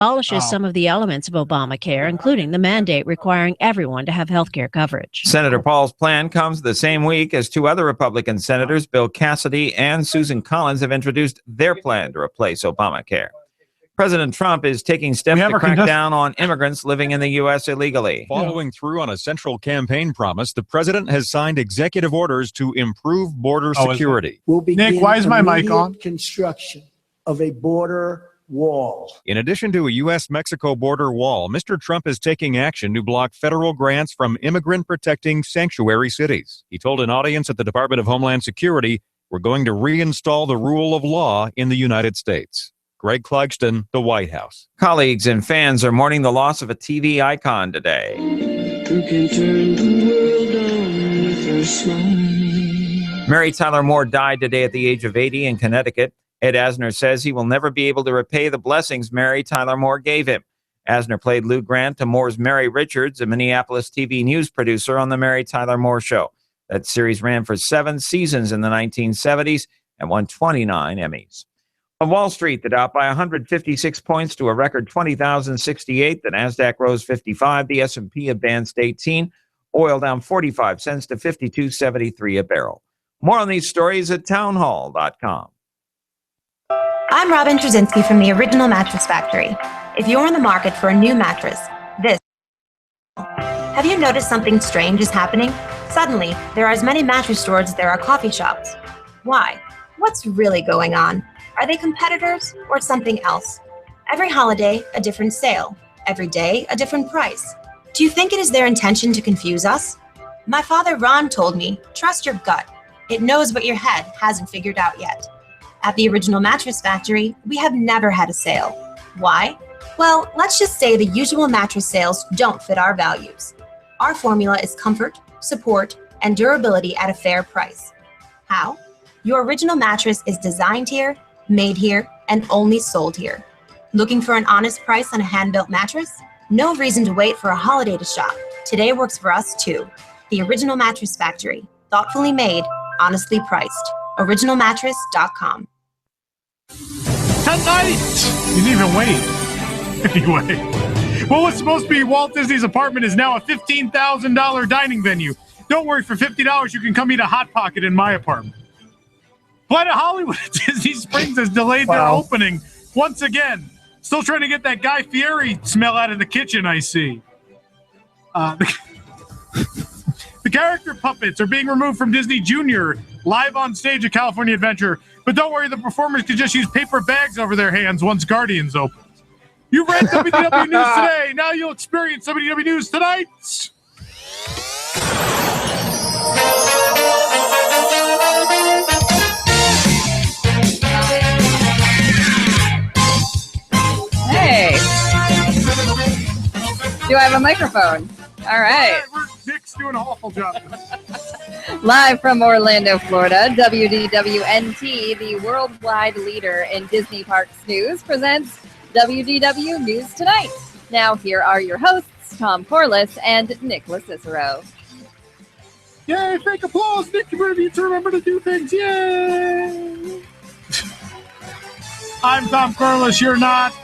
Abolishes some of the elements of Obamacare, including the mandate requiring everyone to have health care coverage. Senator Paul's plan comes the same week as two other Republican senators, Bill Cassidy and Susan Collins, have introduced their plan to replace Obamacare. President Trump is taking steps to crack down on immigrants living in the U.S. illegally. Following through on a central campaign promise, the president has signed executive orders to improve border security. We'll begin Nick, why is my mic on? Construction of a border wall. In addition to a U.S.-Mexico border wall, Mr. Trump is taking action to block federal grants from immigrant-protecting sanctuary cities. He told an audience at the Department of Homeland Security, "We're going to reinstall the rule of law in the United States." Greg Clugston, the White House. Colleagues and fans are mourning the loss of a TV icon today. Who can turn the world on with her smile? Mary Tyler Moore died today at the age of 80 in Connecticut. Ed Asner says he will never be able to repay the blessings Mary Tyler Moore gave him. Asner played Lou Grant to Moore's Mary Richards, a Minneapolis TV news producer on The Mary Tyler Moore Show. That series ran for 7 seasons in the 1970s and won 29 Emmys. On Wall Street, the Dow up by 156 points to a record 20,068. The Nasdaq rose 55. The S&P advanced 18. Oil down 45 cents to $52.73 a barrel. More on these stories at townhall.com. I'm Robin Trzynski from the Original Mattress Factory. If you're in the market for a new mattress, this. Have you noticed something strange is happening? Suddenly, there are as many mattress stores as there are coffee shops. Why? What's really going on? Are they competitors or something else? Every holiday, a different sale. Every day, a different price. Do you think it is their intention to confuse us? My father Ron told me, trust your gut. It knows what your head hasn't figured out yet. At the Original Mattress Factory, we have never had a sale. Why? Well, let's just say the usual mattress sales don't fit our values. Our formula is comfort, support, and durability at a fair price. How? Your original mattress is designed here, made here, and only sold here. Looking for an honest price on a hand-built mattress? No reason to wait for a holiday to shop. Today works for us too. The Original Mattress Factory. Thoughtfully made, honestly priced. OriginalMattress.com. Tonight! You didn't even wait. Anyway. What was supposed to be Walt Disney's apartment is now a $15,000 dining venue. Don't worry, for $50 you can come eat a Hot Pocket in my apartment. Planet Hollywood at Disney Springs has delayed their opening once again. Still trying to get that Guy Fieri smell out of the kitchen, I see. The character puppets are being removed from Disney Junior live on stage at California Adventure. But don't worry, the performers could just use paper bags over their hands once Guardians opens. You read WDW News today. Now you'll experience WDW News tonight. Hey. Do I have a microphone? All right. Nick's doing an awful job. Live from Orlando, Florida, WDWNT, the worldwide leader in Disney Parks news, presents WDW News Tonight. Now, here are your hosts, Tom Corliss and Nicholas Cicero. Yay, fake applause. Nick, you need to remember to do things. Yay. I'm Tom Corliss. You're not.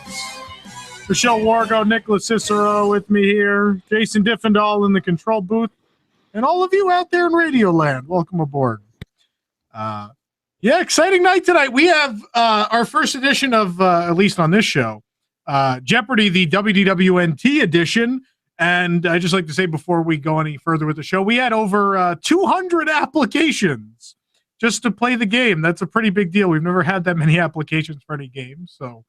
Michelle Wargo, Nicholas Cicero with me here. Jason Diffendahl in the control booth. And all of you out there in Radio Land, welcome aboard. Exciting night tonight. We have our first edition of, at least on this show, Jeopardy, the WDWNT edition. And I just like to say before we go any further with the show, we had over 200 applications just to play the game. That's a pretty big deal. We've never had that many applications for any game. So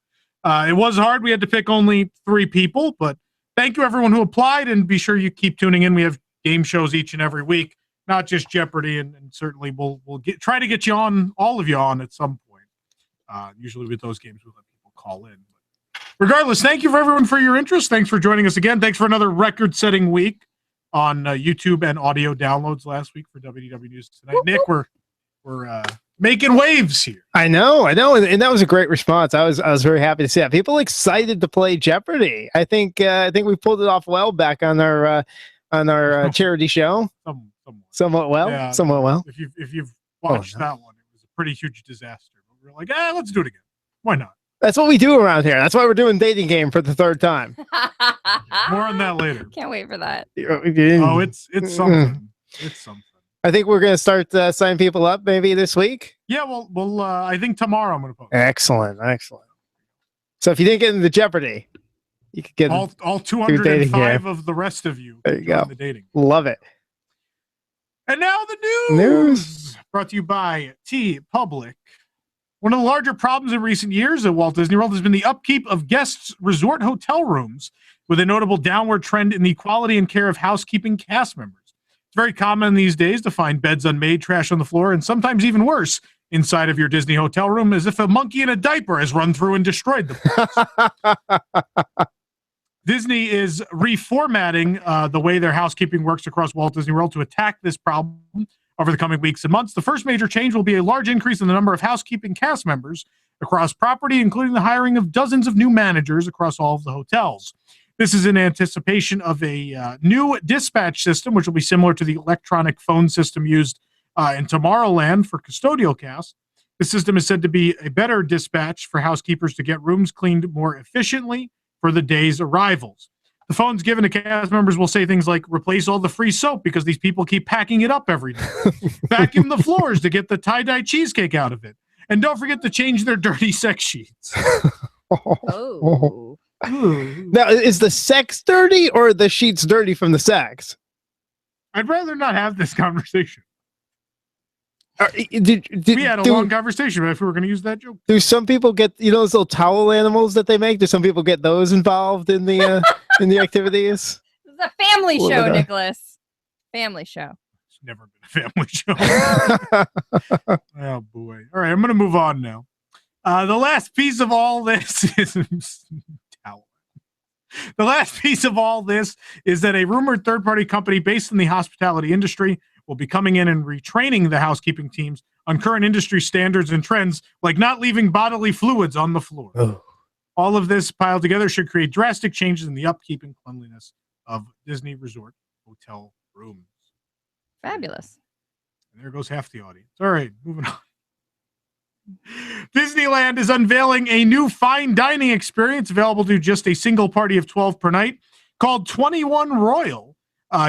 it was hard. We had to pick only 3 people. But thank you, everyone who applied. And be sure you keep tuning in. We have game shows each and every week, not just Jeopardy, and certainly we'll try to get you on, all of you on at some point. Usually with those games, we'll let people call in. But regardless, thank you for everyone for your interest. Thanks for joining us again. Thanks for another record-setting week on YouTube and audio downloads last week for WDW News Tonight. Nick, we're making waves here. I know, and that was a great response. I was very happy to see that. People excited to play Jeopardy. I think we pulled it off well back on our charity show. Somewhat well. If you've watched that one, it was a pretty huge disaster. But we were like, let's do it again. Why not? That's what we do around here. That's why we're doing dating game for the third time. More on that later. Can't wait for that. Oh, it's something. It's something. I think we're going to start signing people up maybe this week. Yeah, well, I think tomorrow I'm going to post. Excellent. So if you didn't get into Jeopardy, you could get all 205 of the rest of you. There you go. The dating. Love it. And now the news. Brought to you by T Public. One of the larger problems in recent years at Walt Disney World has been the upkeep of guests' resort hotel rooms, with a notable downward trend in the quality and care of housekeeping cast members. It's very common these days to find beds unmade, trash on the floor, and sometimes even worse, inside of your Disney hotel room, as if a monkey in a diaper has run through and destroyed the place. Disney is reformatting the way their housekeeping works across Walt Disney World to attack this problem over the coming weeks and months. The first major change will be a large increase in the number of housekeeping cast members across property, including the hiring of dozens of new managers across all of the hotels. This is in anticipation of a new dispatch system, which will be similar to the electronic phone system used in Tomorrowland for custodial cast. The system is said to be a better dispatch for housekeepers to get rooms cleaned more efficiently for the day's arrivals. The phones given to cast members will say things like, replace all the free soap because these people keep packing it up every day. Vacuum the floors to get the tie-dye cheesecake out of it. And don't forget to change their dirty sex sheets. Oh. Now, is the sex dirty or the sheets dirty from the sex? I'd rather not have this conversation. We had a long conversation about if we were going to use that joke. Do some people get, those little towel animals that they make? Do some people get those involved in the in the activities? This is a family show, Nicholas. Family show. It's never been a family show. Oh boy! All right, I'm going to move on now. The last piece of all this is The last piece of all this is that a rumored third-party company based in the hospitality industry will be coming in and retraining the housekeeping teams on current industry standards and trends, like not leaving bodily fluids on the floor. Oh. All of this piled together should create drastic changes in the upkeep and cleanliness of Disney Resort hotel rooms. Fabulous. And there goes half the audience. All right, moving on. Disneyland is unveiling a new fine dining experience available to just a single party of 12 per night called 21 Royal.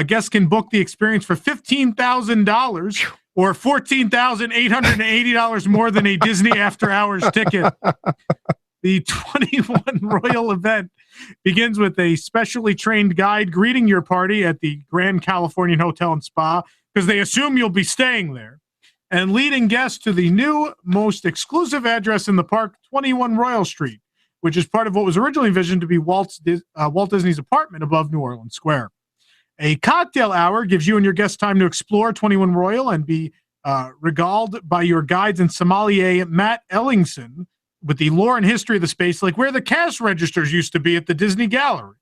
Guests can book the experience for $15,000 or $14,880 more than a Disney After Hours ticket. The 21 Royal event begins with a specially trained guide greeting your party at the Grand Californian Hotel and Spa because they assume you'll be staying there, and leading guests to the new, most exclusive address in the park, 21 Royal Street, which is part of what was originally envisioned to be Walt Disney's apartment above New Orleans Square. A cocktail hour gives you and your guests time to explore 21 Royal and be regaled by your guides and sommelier Matt Ellingson with the lore and history of the space, like where the cash registers used to be at the Disney Gallery.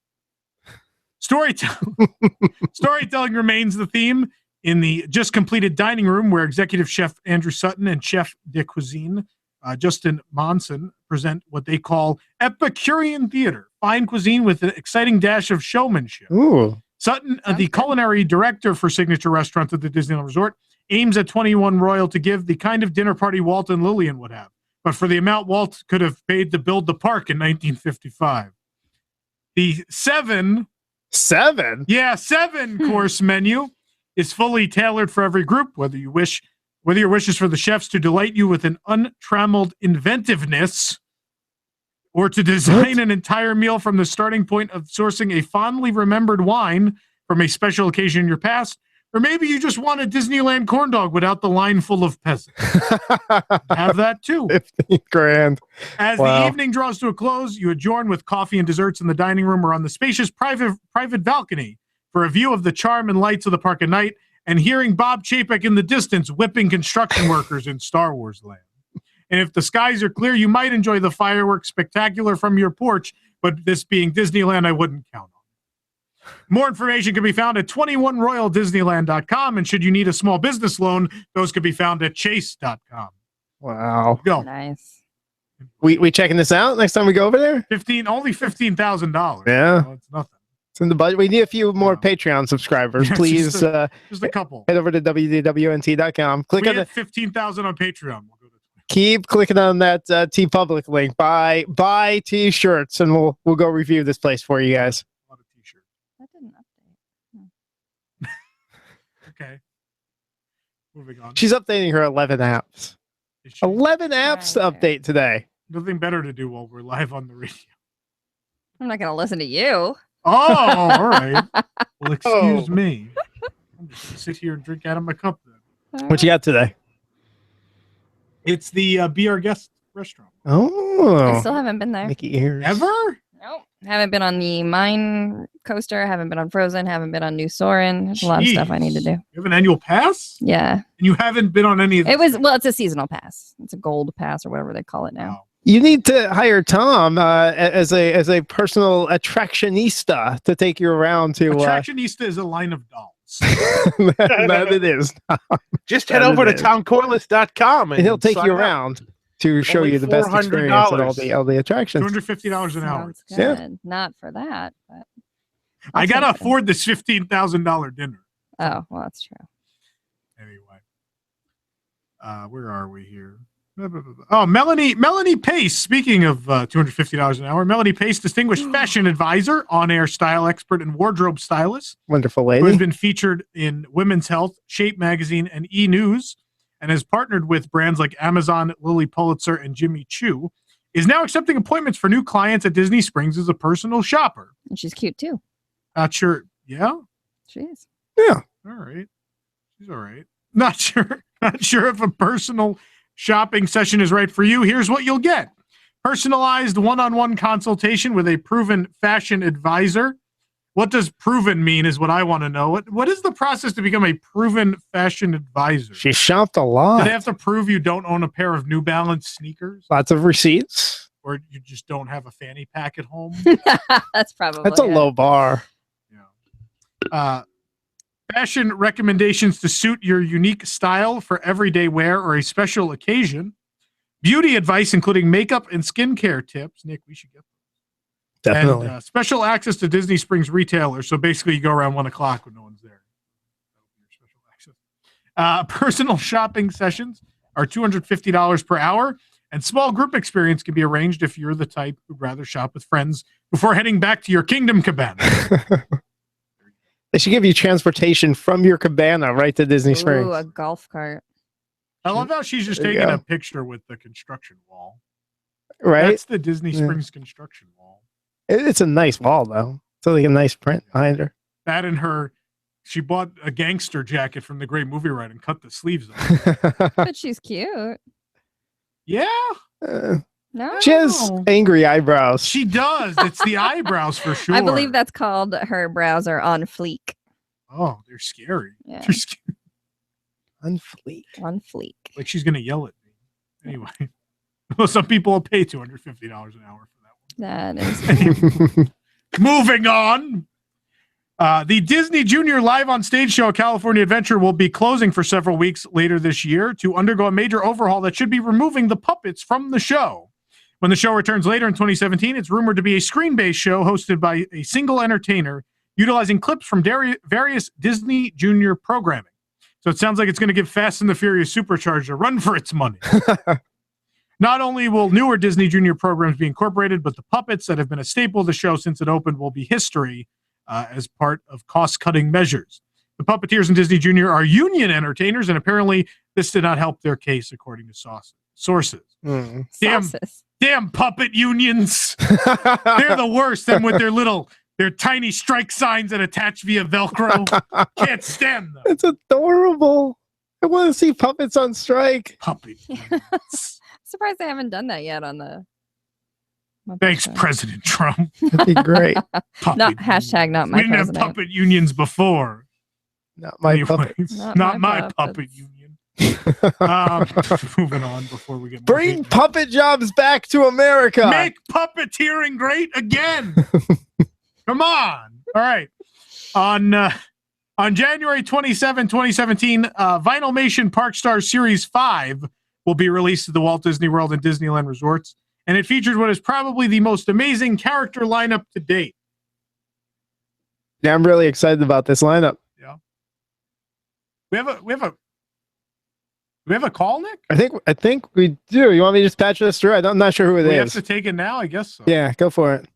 Storytelling remains the theme in the just completed dining room, where executive chef Andrew Sutton and chef de cuisine Justin Monson present what they call Epicurean theater, fine cuisine with an exciting dash of showmanship. Ooh. Sutton, the culinary director for signature restaurants at the Disneyland Resort, aims at 21 Royal to give the kind of dinner party Walt and Lillian would have, but for the amount Walt could have paid to build the park in 1955. The seven course menu is fully tailored for every group, whether your wish is for the chefs to delight you with an untrammeled inventiveness, or to design an entire meal from the starting point of sourcing a fondly remembered wine from a special occasion in your past, or maybe you just want a Disneyland corn dog without the line full of peasants. Have that too. $15,000. As the evening draws to a close, you adjourn with coffee and desserts in the dining room or on the spacious private balcony for a view of the charm and lights of the park at night and hearing Bob Chapek in the distance whipping construction workers in Star Wars land. And if the skies are clear, you might enjoy the fireworks spectacular from your porch, but this being Disneyland, I wouldn't count on it. More information can be found at 21royaldisneyland.com, and should you need a small business loan, those can be found at chase.com. Wow. Go. Nice. We checking this out next time we go over there? Only $15,000. Yeah. So it's nothing. It's in the budget. We need a few more Patreon subscribers. Please just a couple. head over to WDWNT.com. Click we on had 15,000 on Patreon. We'll go to Keep clicking on that T Public link. Buy T-shirts, and we'll go review this place for you guys. A lot of t-shirts. That didn't update. Okay. Moving on. She's updating her 11 apps. 11 apps to update today. Nothing better to do while we're live on the radio. I'm not going to listen to you. Oh, all right. Well, excuse me. I'm just going to sit here and drink out of my cup then. What you got today? It's the Be Our Guest restaurant. Oh. I still haven't been there. Mickey ears. Ever? Nope. Haven't been on the Mine Coaster. Haven't been on Frozen. Haven't been on New Soarin'. There's a lot of stuff I need to do. You have an annual pass? Yeah. And you haven't been on any of It's a seasonal pass. It's a gold pass or whatever they call it now. You need to hire Tom as a personal attractionista to take you around to. Attractionista is a line of dolls. that it is. Just head over to tomcorliss.com and he'll take sign you up. around to show Only you the best experience and all the attractions. $250 an hour. Sounds good. Not for that, but I gotta afford this $15,000 dinner. oh, well, that's true. Anyway, where are we here? Oh, Melanie Pace. Speaking of $250 an hour, Melanie Pace, distinguished fashion advisor, on-air style expert, and wardrobe stylist. Wonderful Who has lady. been featured in Women's Health, Shape Magazine, and E! News, and has partnered with brands like Amazon, Lily Pulitzer, and Jimmy Choo, is now accepting appointments for new clients at Disney Springs as a personal shopper. And she's cute too. Not sure. Yeah? She is. Yeah. All right. She's all right. Not sure if a personal shopping session is right for you. Here's what you'll get. Personalized one-on-one consultation with a proven fashion advisor. What does proven mean is what I want to know. What is the process to become a proven fashion advisor? She shopped a lot. Do they have to prove you don't own a pair of New Balance sneakers? Lots of receipts. Or you just don't have a fanny pack at home? That's probably That's a low bar. Fashion recommendations to suit your unique style for everyday wear or a special occasion. Beauty advice, including makeup and skincare tips. Nick, we should get those. Definitely. And special access to Disney Springs retailers. So basically, you go around 1 o'clock when no one's there. Special access. Personal shopping sessions are $250 per hour, and small group experience can be arranged if you're the type who'd rather shop with friends before heading back to your kingdom cabana. They should give you transportation from your cabana right to Disney Springs. Ooh, a golf cart. I love how she's just There you taking go. a picture with the construction wall. Right? That's the Disney Yeah. Springs construction wall. It's a nice wall, though. It's like a nice print behind her. That and she bought a gangster jacket from the Great Movie Ride and cut the sleeves off. But she's cute. Yeah. No. She has angry eyebrows. She does. It's the eyebrows for sure. I believe that's called her brows are on fleek. Oh, they're scary. Yeah. They're scary. On fleek. On fleek. Like she's gonna yell at me. Anyway, well, some people will pay $250 an hour for that one. That is. Moving on. The Disney Junior Live on Stage show California Adventure will be closing for several weeks later this year to undergo a major overhaul that should be removing the puppets from the show. When the show returns later in 2017, it's rumored to be a screen-based show hosted by a single entertainer utilizing clips from various Disney Junior programming. So it sounds like it's going to give Fast and the Furious Supercharged a run for its money. Not only will newer Disney Junior programs be incorporated, but the puppets that have been a staple of the show since it opened will be history as part of cost-cutting measures. The puppeteers in Disney Junior are union entertainers, and apparently this did not help their case, according to sources. Mm. Damn puppet unions. They're the worst. Them with their tiny strike signs that attach via Velcro. Can't stand them. It's adorable. I want to see puppets on strike. Puppet unions. Surprised they haven't done that yet on the. Thanks, President Trump. That'd be great. Not hashtag not my we didn't president. have puppet unions before. Not my Anyways, puppets. Not my puppet union. Moving on before we get more Bring hate. puppet jobs back to America. Make puppeteering great again. Come on. All right. On January 27, 2017, Vinylmation Park Stars Series 5 will be released at the Walt Disney World and Disneyland resorts, and it features what is probably the most amazing character lineup to date. Yeah, I'm really excited about this lineup. Yeah. We have a we have a call, Nick? I think we do. You want me to just patch this through? I'm not sure who it is. We have to take it now? I guess so. Yeah, go for it.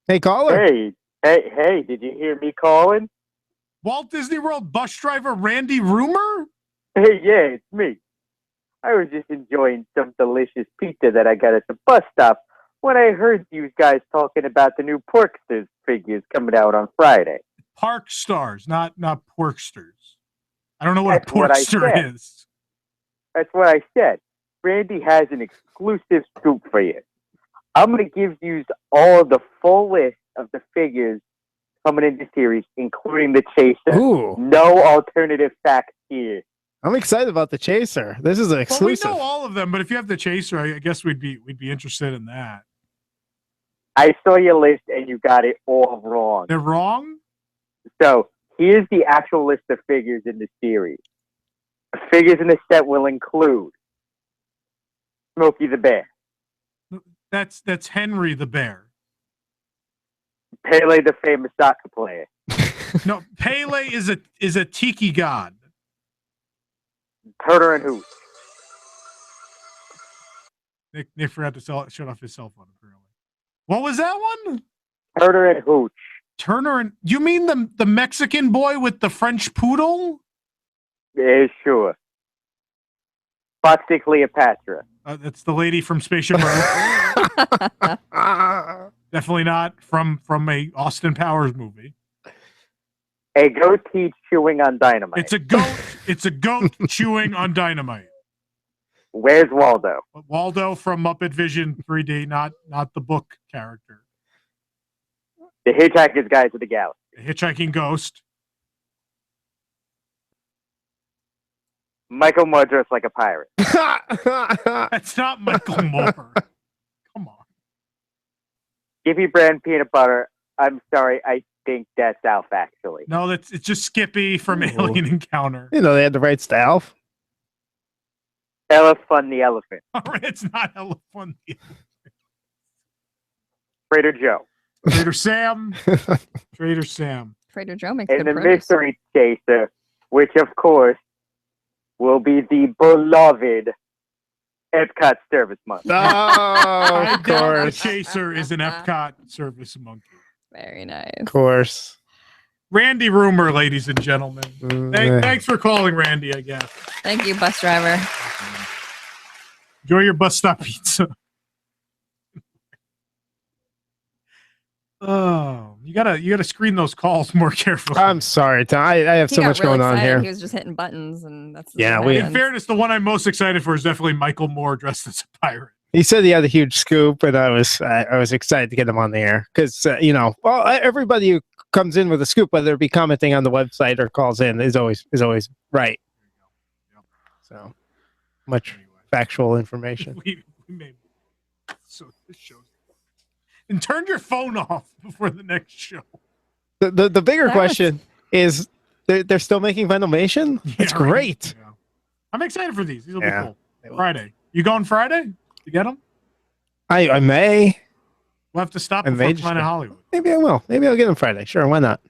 Hey, caller. Hey, did you hear me calling? Walt Disney World bus driver Randy Rumor? Hey, yeah, it's me. I was just enjoying some delicious pizza that I got at the bus stop when I heard you guys talking about the new Porksters figures coming out on Friday. Park Stars, not Porksters. I don't know what a Porkster is. That's what I said. Randy has an exclusive scoop for you. I'm going to give you all the full list of the figures coming in the series, including the Chaser. Ooh. No alternative facts here. I'm excited about the Chaser. This is an exclusive. Well, we know all of them, but if you have the Chaser, I guess we'd be interested in that. I saw your list and you got it all wrong. They're wrong? So here's the actual list of figures in the series. The figures in the set will include Smokey the Bear, That's Henry the Bear. Pele the famous soccer player, No, Pele is a tiki god. Turner and Hooch, Nick forgot to shut off his cell phone, apparently. What was that one? Turner and Hooch. Turner and... You mean the Mexican boy with the French poodle? Yeah, sure. Foxy Cleopatra. That's the lady from Spaceship Earth. Definitely not from a Austin Powers movie. A goatee chewing on dynamite. It's a goat. It's a goat chewing on dynamite. Where's Waldo? Waldo from Muppet Vision 3D, not the book character. The Hitchhiker's Guide to the Galaxy. The Hitchhiking Ghost. Michael Moore dressed like a pirate. That's not Michael Moore. Come on. Skippy Brand Peanut Butter. I'm sorry, I think that's Alf, actually. No, it's just Skippy from Alien Encounter. You know, they had the right staff. Elephant the Elephant. It's not Elephant. Trader Joe. Trader Sam. Trader Sam. Trader Joe makes And good the produce. Mystery Chaser, which, of course, will be the beloved Epcot Service Monkey. Oh, I of doubt the course. Chaser is an Epcot service monkey. Very nice. Of course. Randy Rumor, ladies and gentlemen. Mm. Thanks for calling, Randy, I guess. Thank you, bus driver. Enjoy your bus stop pizza. Oh, you gotta screen those calls more carefully. I'm sorry, Tom. I have He so got much really going on excited. here. He was just hitting buttons, and that's Yeah, what we- In happens. fairness, the one I'm most excited for is definitely Michael Moore dressed as a pirate. He said he had a huge scoop, and I was excited to get him on the air because everybody who comes in with a scoop, whether it be commenting on the website or calls in, is always right. Yep. So much factual information. We made so this shows. And turn your phone off before the next show. The bigger That question is they're still making Venimation? That's Yeah, right. great. Yeah. I'm excited for these. These will Yeah. be cool. Friday. You going Friday to get them? I may. We'll have to stop I may before just Planet go. Hollywood. Maybe I will. Maybe I'll get them Friday. Sure, why not?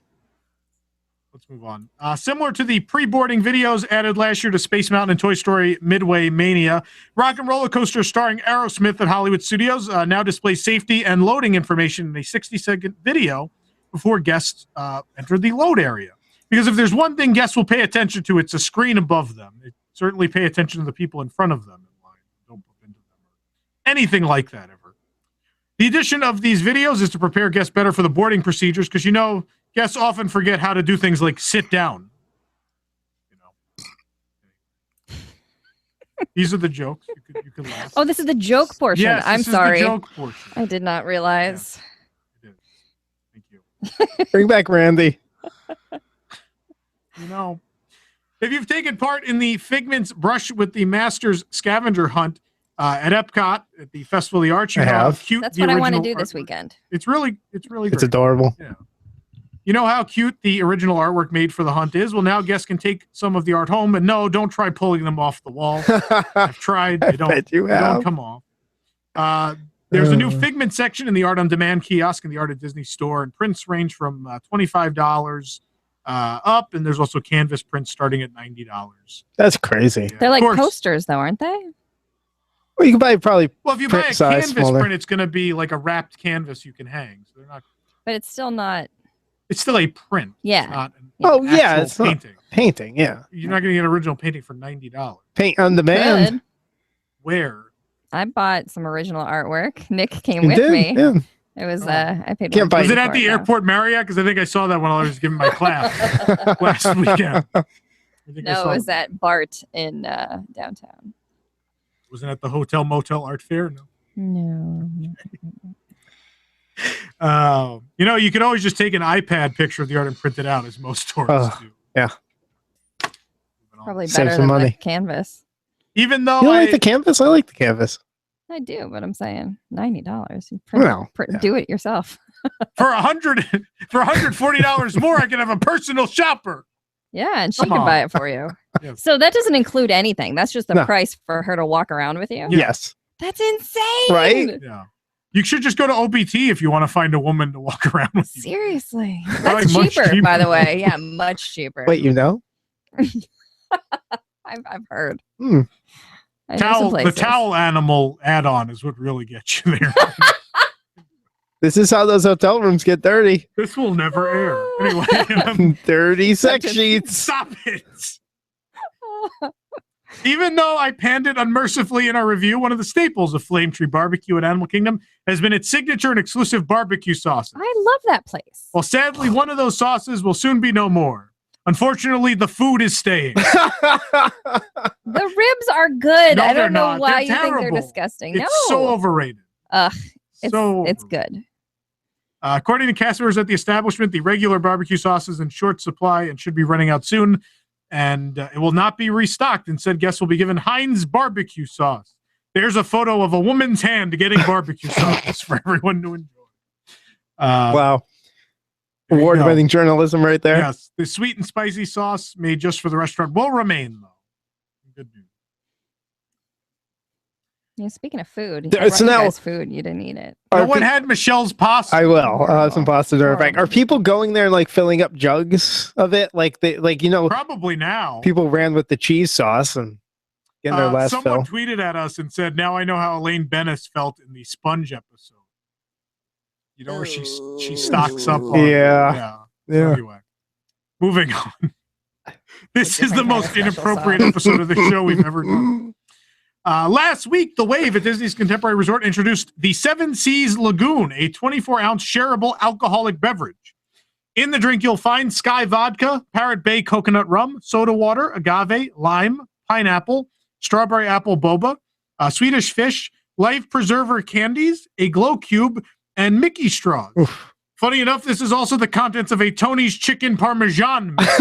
Let's move on. Similar to the pre-boarding videos added last year to Space Mountain and Toy Story Midway Mania, Rock and Roller Coaster starring Aerosmith at Hollywood Studios now displays safety and loading information in a 60-second video before guests enter the load area. Because if there's one thing guests will pay attention to, it's a screen above them. They certainly pay attention to the people in front of them in line. Don't bump into them or anything like that ever. The addition of these videos is to prepare guests better for the boarding procedures because, guests often forget how to do things like sit down. These are the jokes. You could laugh. Oh, this is the joke portion. Yes, I'm this is sorry. the joke portion. I did not realize. It is. Thank you. Bring back Randy. If you've taken part in the Figment's Brush with the Masters scavenger hunt at Epcot at the Festival of the Arts, you I know how have. cute That's the what I want to original do this artwork- weekend. It's really great. It's adorable. Yeah. You know how cute the original artwork made for the hunt is? Well, now guests can take some of the art home, and no, don't try pulling them off the wall. I've tried. They don't, bet you they don't have. come off. There's a new Figment section in the Art on Demand kiosk in the Art of Disney store, and prints range from $25 up, and there's also canvas prints starting at $90. That's crazy. They're like Of course. posters, though, aren't they? Well, you can buy probably. Well, if you buy a print size canvas smaller. print, it's going to be like a wrapped canvas you can hang. So they're not. But it's still not. It's still a print. Yeah. It's not an Oh yeah, actual it's not painting. painting. Yeah, You're not going to get an original painting for $90. paint on demand. Good. Where? I bought some original artwork. Nick came You with did? me. Yeah. It was I paid. Can't buy- Was it at for the though. airport Marriott? Because I think I saw that when I was giving my class last weekend. I think I No, saw it was at Bart in downtown. Wasn't at the Hotel Motel Art Fair? No. No. You could always just take an iPad picture of the art and print it out, as most stores do. Yeah. Probably Save better some than money. the canvas. Even though You don't like the canvas? I like the canvas. I do, but I'm saying $90. You Well, yeah. do it yourself. for $140 more, I can have a personal shopper. Yeah, and she Come can on. buy it for you. Yeah. So that doesn't include anything. That's just the No. price for her to walk around with you. Yes. That's insane. Right? Yeah. You should just go to OBT if you want to find a woman to walk around with you. Seriously. Probably That's much cheaper, by the cheaper. way. Yeah, much cheaper. Wait, you know? I've heard. Hmm. I know some The places. towel animal add-on is what really gets you there. This is how those hotel rooms get dirty. This will never air. Anyway, Dirty sex sheets. stop it. Even though I panned it unmercifully in our review, one of the staples of Flame Tree Barbecue at Animal Kingdom has been its signature and exclusive barbecue sauces. I love that place. Well, sadly, one of those sauces will soon be no more. Unfortunately, the food is staying. The ribs are good. No, I they're don't know not. why They're you think they're terrible. disgusting. It's No. so overrated. Ugh. It's So good. According to cast members at the establishment, the regular barbecue sauce is in short supply and should be running out soon. And it will not be restocked. Instead, guests will be given Heinz barbecue sauce. There's a photo of a woman's hand getting barbecue sauce for everyone to enjoy. Wow. There you Award-winning journalism right there. Yes, the sweet and spicy sauce made just for the restaurant will remain, though. Good news. Yeah, speaking of food, There- I brought so you now- guys food. You didn't eat it. No Are one pe- had Michelle's pasta. I will. I'll have some pasta during back. Are Horrible. people going there and like filling up jugs of it? Like Probably now. people ran with the cheese sauce and getting their last someone fill. tweeted at us and said, "Now I know how Elaine Bennis felt in the Sponge episode. You know where she stocks up on Yeah. So Yeah. anyway, moving on. This is the different kind most of special inappropriate sauce. episode of the show we've ever done. Last week, The Wave at Disney's Contemporary Resort introduced the Seven Seas Lagoon, a 24-ounce shareable alcoholic beverage. In the drink, you'll find Sky Vodka, Parrot Bay Coconut Rum, soda water, agave, lime, pineapple, strawberry apple boba, Swedish fish, life preserver candies, a glow cube, and Mickey straws. Oof. Funny enough, this is also the contents of a Tony's Chicken Parmesan mix.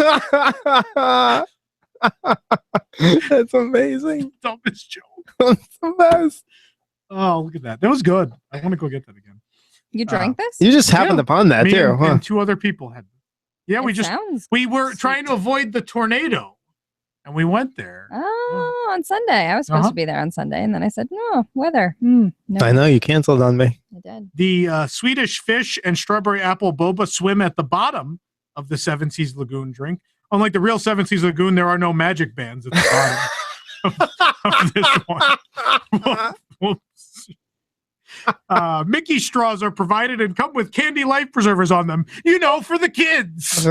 That's amazing. Dumbest joke. That's the best. Oh, look at that. That was good. I want to go get that again. You drank this? You just happened upon that Me too, and, huh? and two other people had. Yeah, It sounds we were sweet. trying to avoid the tornado, and we went there. Oh, on Sunday. I was supposed Uh-huh. to be there on Sunday, and then I said, no, weather. No, I know you canceled on me. I did. The Swedish fish and strawberry apple boba swim at the bottom of the Seven Seas Lagoon drink. Unlike the real Seven Seas Lagoon, there are no magic bands at the bottom of this one. Whoops. Mickey straws are provided and come with candy life preservers on them. You know, for the kids.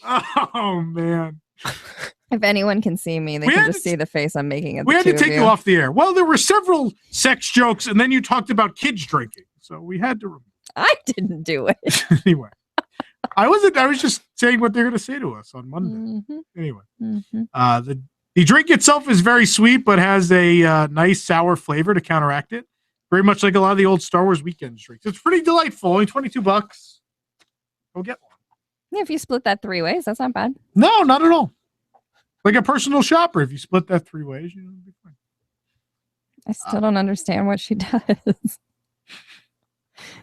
Oh man. If anyone can see me, they We can had just to- see the face I'm making at We the had two to of take you off the air. Well, there were several sex jokes, and then you talked about kids drinking, so we had to. I didn't do it. Anyway, I wasn't. I was just saying what they're going to say to us on Monday. Mhm, Anyway, mhm. the drink itself is very sweet, but has a nice sour flavor to counteract it. Very much like a lot of the old Star Wars weekend drinks. It's pretty delightful. Only $22. Go get one. Yeah, if you split that 3 ways, that's not bad. No, not at all. Like a personal shopper, if you split that 3 ways, it'll be fine. I still don't understand what she does.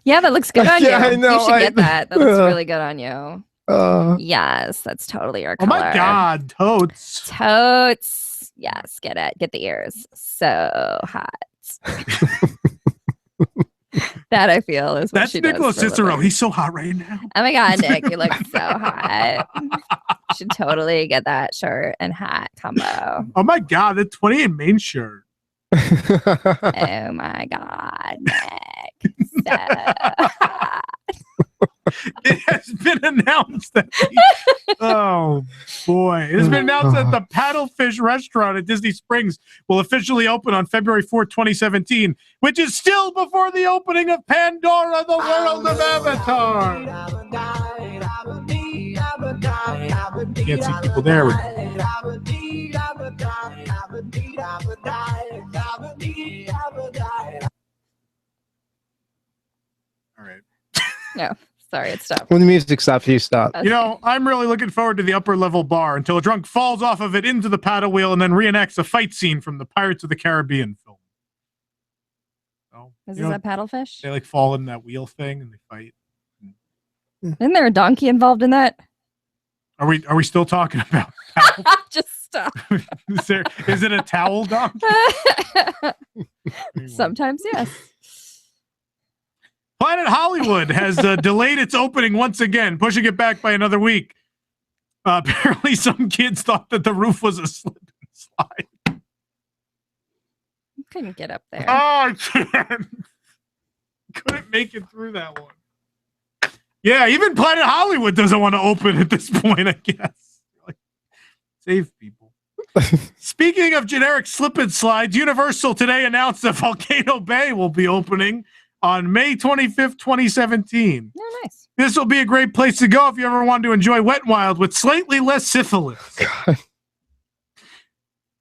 Yeah, that looks good on Yeah, you. I know, You should get that. That looks really good on you. Uh, Yes, that's totally your Oh color. my God, totes. Totes. Yes, get it. Get the ears. So hot. That I feel is what That's she does Nicholas for a Cicero. living. He's so hot right now. Oh my God, Nick, you look so hot. You should totally get that shirt and hat combo. Oh my God, the 28 Main shirt. Oh my God, Nick. So hot. It has been announced that oh boy. It has been announced that the Paddlefish restaurant at Disney Springs will officially open on February 4th, 2017, which is still before the opening of Pandora, the World of Avatar. Can't see people there. All right. No, sorry, it stopped. When the music stops, you stop. You know, I'm really looking forward to the upper level bar until a drunk falls off of it into the paddle wheel and then reenacts a fight scene from the Pirates of the Caribbean film. So, Is this a paddlefish? They like fall in that wheel thing and they fight. Isn't there a donkey involved in that? Are we still talking about Just stop. is it a towel donkey? Sometimes, yes. Planet Hollywood has delayed its opening once again, pushing it back by another week. Apparently, some kids thought that the roof was a slip and slide. Couldn't get up there. Oh, I can't. Couldn't make it through that one. Yeah, even Planet Hollywood doesn't want to open at this point, I guess. Like, save people. Speaking of generic slip and slides, Universal today announced that Volcano Bay will be opening on May 25th, 2017. Oh, nice. This will be a great place to go if you ever want to enjoy Wet n Wild with slightly less syphilis.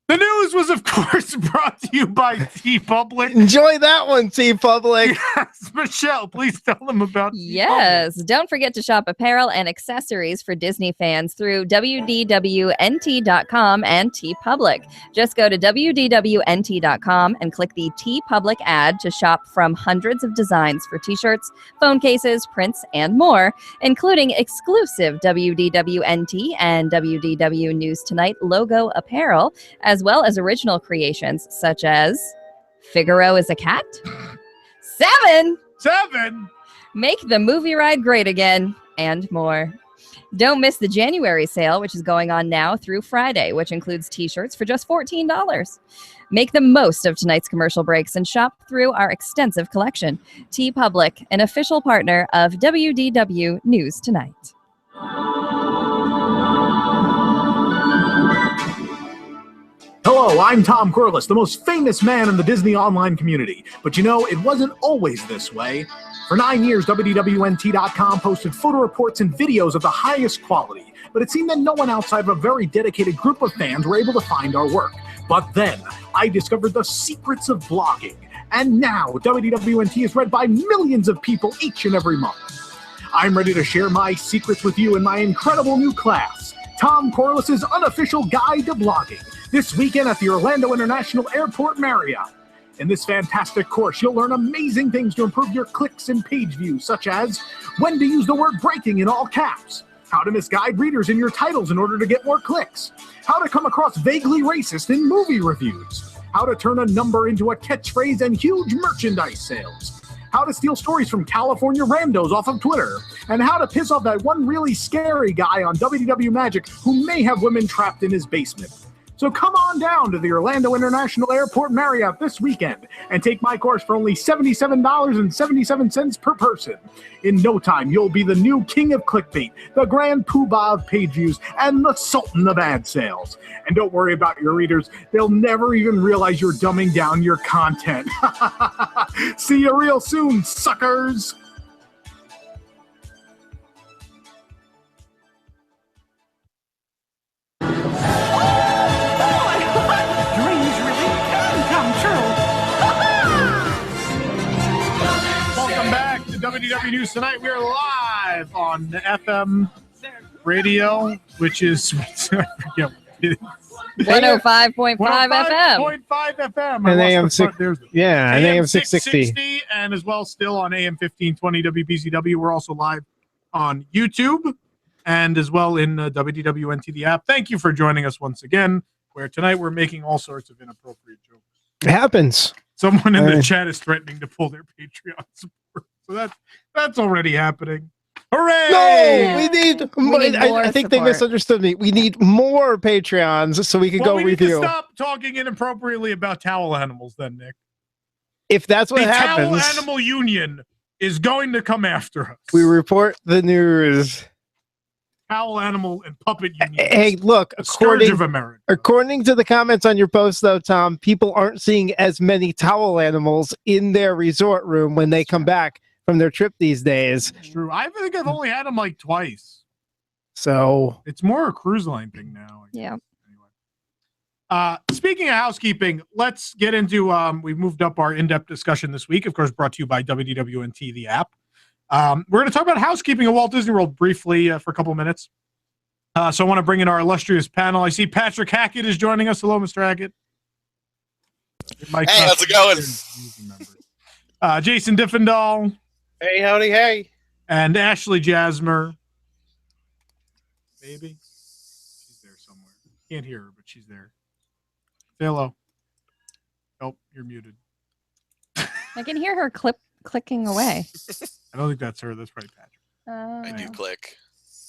The news was, of course, brought to you by T-Public. Enjoy that one, T-Public. Yes, Michelle, please tell them about Yes. Don't forget to shop apparel and accessories for Disney fans through WDWNT.com and T-Public. Just go to WDWNT.com and click the T-Public ad to shop from hundreds of designs for t-shirts, phone cases, prints, and more, including exclusive WDWNT and WDW News Tonight logo apparel, as well as original creations such as Figaro is a cat, 7, Make the Movie Ride Great Again, and more. Don't miss the January sale, which is going on now through Friday, which includes t-shirts for just $14. Make the most of tonight's commercial breaks and shop through our extensive collection. T-Public, an official partner of WDW News Tonight. Hello, I'm Tom Corliss, the most famous man in the Disney online community. But you know, it wasn't always this way. For 9 years, WDWNT.com posted photo reports and videos of the highest quality, but it seemed that no one outside of a very dedicated group of fans were able to find our work. But then, I discovered the secrets of blogging, and now WDWNT is read by millions of people each and every month. I'm ready to share my secrets with you in my incredible new class, Tom Corliss's Unofficial Guide to Blogging, this weekend at the Orlando International Airport Marriott. In this fantastic course, you'll learn amazing things to improve your clicks and page views, such as when to use the word breaking in all caps, how to misguide readers in your titles in order to get more clicks, how to come across vaguely racist in movie reviews, how to turn a number into a catchphrase and huge merchandise sales, how to steal stories from California randos off of Twitter, and how to piss off that one really scary guy on WDW Magic who may have women trapped in his basement. So come on down to the Orlando International Airport Marriott this weekend and take my course for only $77.77 per person. In no time, you'll be the new king of clickbait, the grand poobah of page views, and the sultan of ad sales. And don't worry about your readers. They'll never even realize you're dumbing down your content. See you real soon, suckers! WDW News Tonight. We are live on FM radio, which is I forget what it is. 105.5 FM. 105.5 FM. And AM 660. And as well, still on AM 1520 WBCW. We're also live on YouTube and as well in WDWNT the app. Thank you for joining us once again, where tonight we're making all sorts of inappropriate jokes. It happens. Someone in the chat is threatening to pull their Patreon support. So that's already happening. Hooray! No, we need more. I think they support. misunderstood me. We need more Patreons so we can go we review. need to stop talking inappropriately about towel animals then, Nick. If that's what the happens, Towel Animal Union is going to come after us. we report the news. Towel Animal and Puppet Union. Hey, look, the scourge of America. According to the comments on your post, though, Tom, people aren't seeing as many towel animals in their resort room when they come back from their trip these days. It's true. I think I've only had them like twice. So it's more a cruise line thing now. Yeah. Speaking of housekeeping, let's get into we've moved up our in-depth discussion this week, of course, brought to you by WDWNT, the app. We're going to talk about housekeeping at Walt Disney World briefly for a couple minutes. So I want to bring in our illustrious panel. I see Patrick Hackett is joining us. Hello, Mr. Hackett. Hey, how's it going? Jason Diffendahl. Hey, howdy, hey. And Ashley Jasmer. Maybe. She's there somewhere. Can't hear her, but she's there. Say hello. Nope, you're muted. I can hear her clicking away. I don't think that's her. That's probably Patrick. I do click.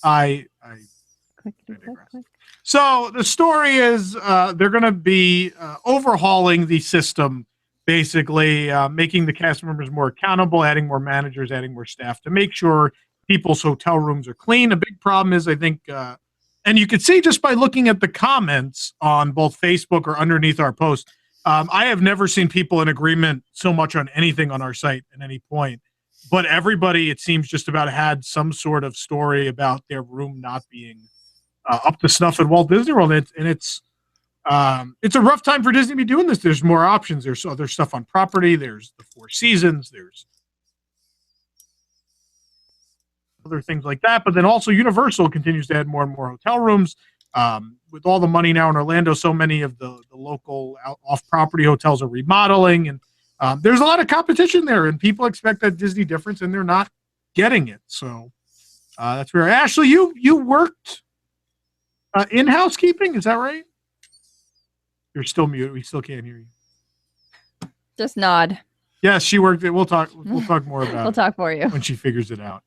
I click. So the story is they're going to be overhauling the system, basically making the cast members more accountable, adding more managers, adding more staff to make sure people's hotel rooms are clean. A big problem is, I think, and you could see just by looking at the comments on both Facebook or underneath our post, I have never seen people in agreement so much on anything on our site at any point. But everybody, it seems, just about had some sort of story about their room not being up to snuff at Walt Disney World. And it's a rough time for Disney to be doing this. There's more options. There's other stuff on property. There's the Four Seasons. There's other things like that. But then also Universal continues to add more and more hotel rooms. With all the money now in Orlando, so many of the local off-property hotels are remodeling. And there's a lot of competition there. And people expect that Disney difference, and they're not getting it. So that's where, Ashley, you worked in housekeeping. Is that right? You're still muted. We still can't hear you. Just nod. Yes, she worked it. We'll talk more about We'll talk for you when she figures it out.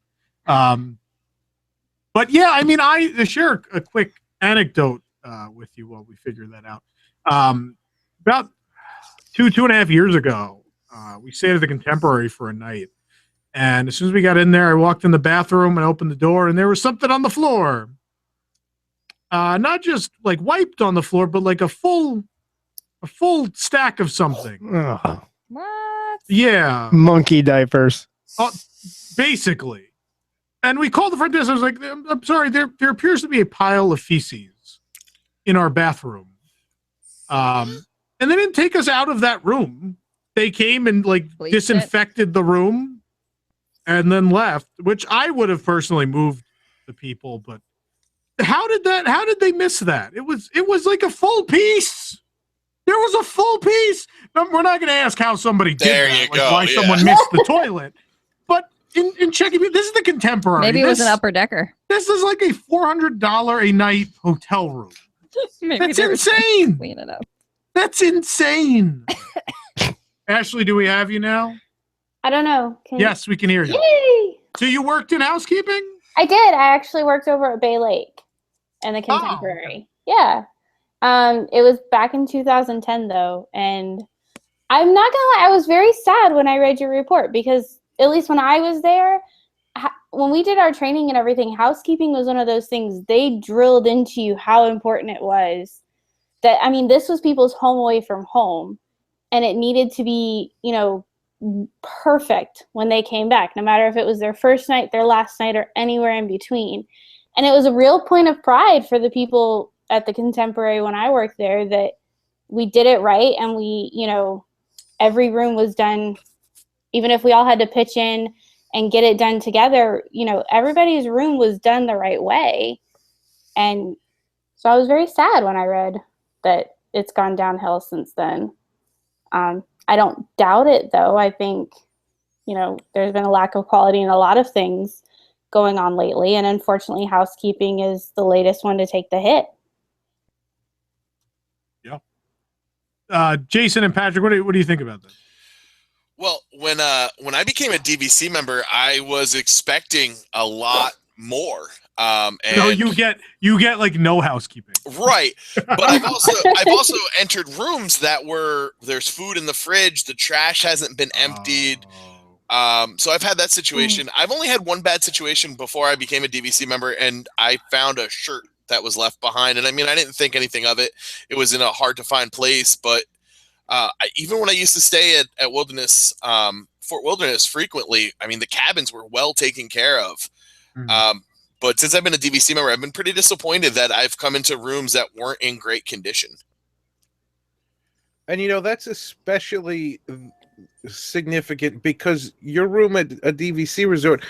But yeah, I mean, I share a quick anecdote with you while we figure that out. About two and a half years ago, we stayed at the Contemporary for a night. And as soon as we got in there, I walked in the bathroom and opened the door, and there was something on the floor. Not just like wiped on the floor, but like a full stack of something. What? Yeah. Monkey diapers. Basically. And we called the front desk. I was like, I'm sorry, there appears to be a pile of feces in our bathroom. And they didn't take us out of that room. They came and disinfected the room and then left, which I would have personally moved the people, but how did they miss that? It was like a full piece. There was a full piece. We're not going to ask how somebody did There that, you like go, why yeah. someone missed the toilet. But in checking, this is the Contemporary. Maybe it was an upper decker. This is like a $400 a night hotel room. Maybe That's they were insane. clean it up. That's insane. Ashley, do we have you now? I don't know. Yes, we can hear you. Yay! So you worked in housekeeping? I did. I actually worked over at Bay Lake and the Contemporary. Yeah. It was back in 2010 though, and I'm not gonna lie, I was very sad when I read your report because at least when I was there, when we did our training and everything, housekeeping was one of those things they drilled into you how important it was. That, I mean, this was people's home away from home, and it needed to be, perfect when they came back, no matter if it was their first night, their last night, or anywhere in between. And it was a real point of pride for the people at the Contemporary when I worked there that we did it right, and we, every room was done, even if we all had to pitch in and get it done together, everybody's room was done the right way. And so I was very sad when I read that it's gone downhill since then. I don't doubt it, though. I think, there's been a lack of quality in a lot of things going on lately. And unfortunately, housekeeping is the latest one to take the hit. Yeah. Jason and Patrick, what do you think about this? Well, when I became a DVC member, I was expecting a lot more. And No, you get like no housekeeping. Right. But I've also entered rooms that there's food in the fridge, the trash hasn't been emptied. So I've had that situation. I've only had one bad situation before I became a DVC member, and I found a shirt that was left behind. And I mean, I didn't think anything of it. It was in a hard to find place, but even when I used to stay at Wilderness, Fort Wilderness frequently, I mean, the cabins were well taken care of. But since I've been a DVC member, I've been pretty disappointed that I've come into rooms that weren't in great condition. And that's especially significant because your room at a DVC resort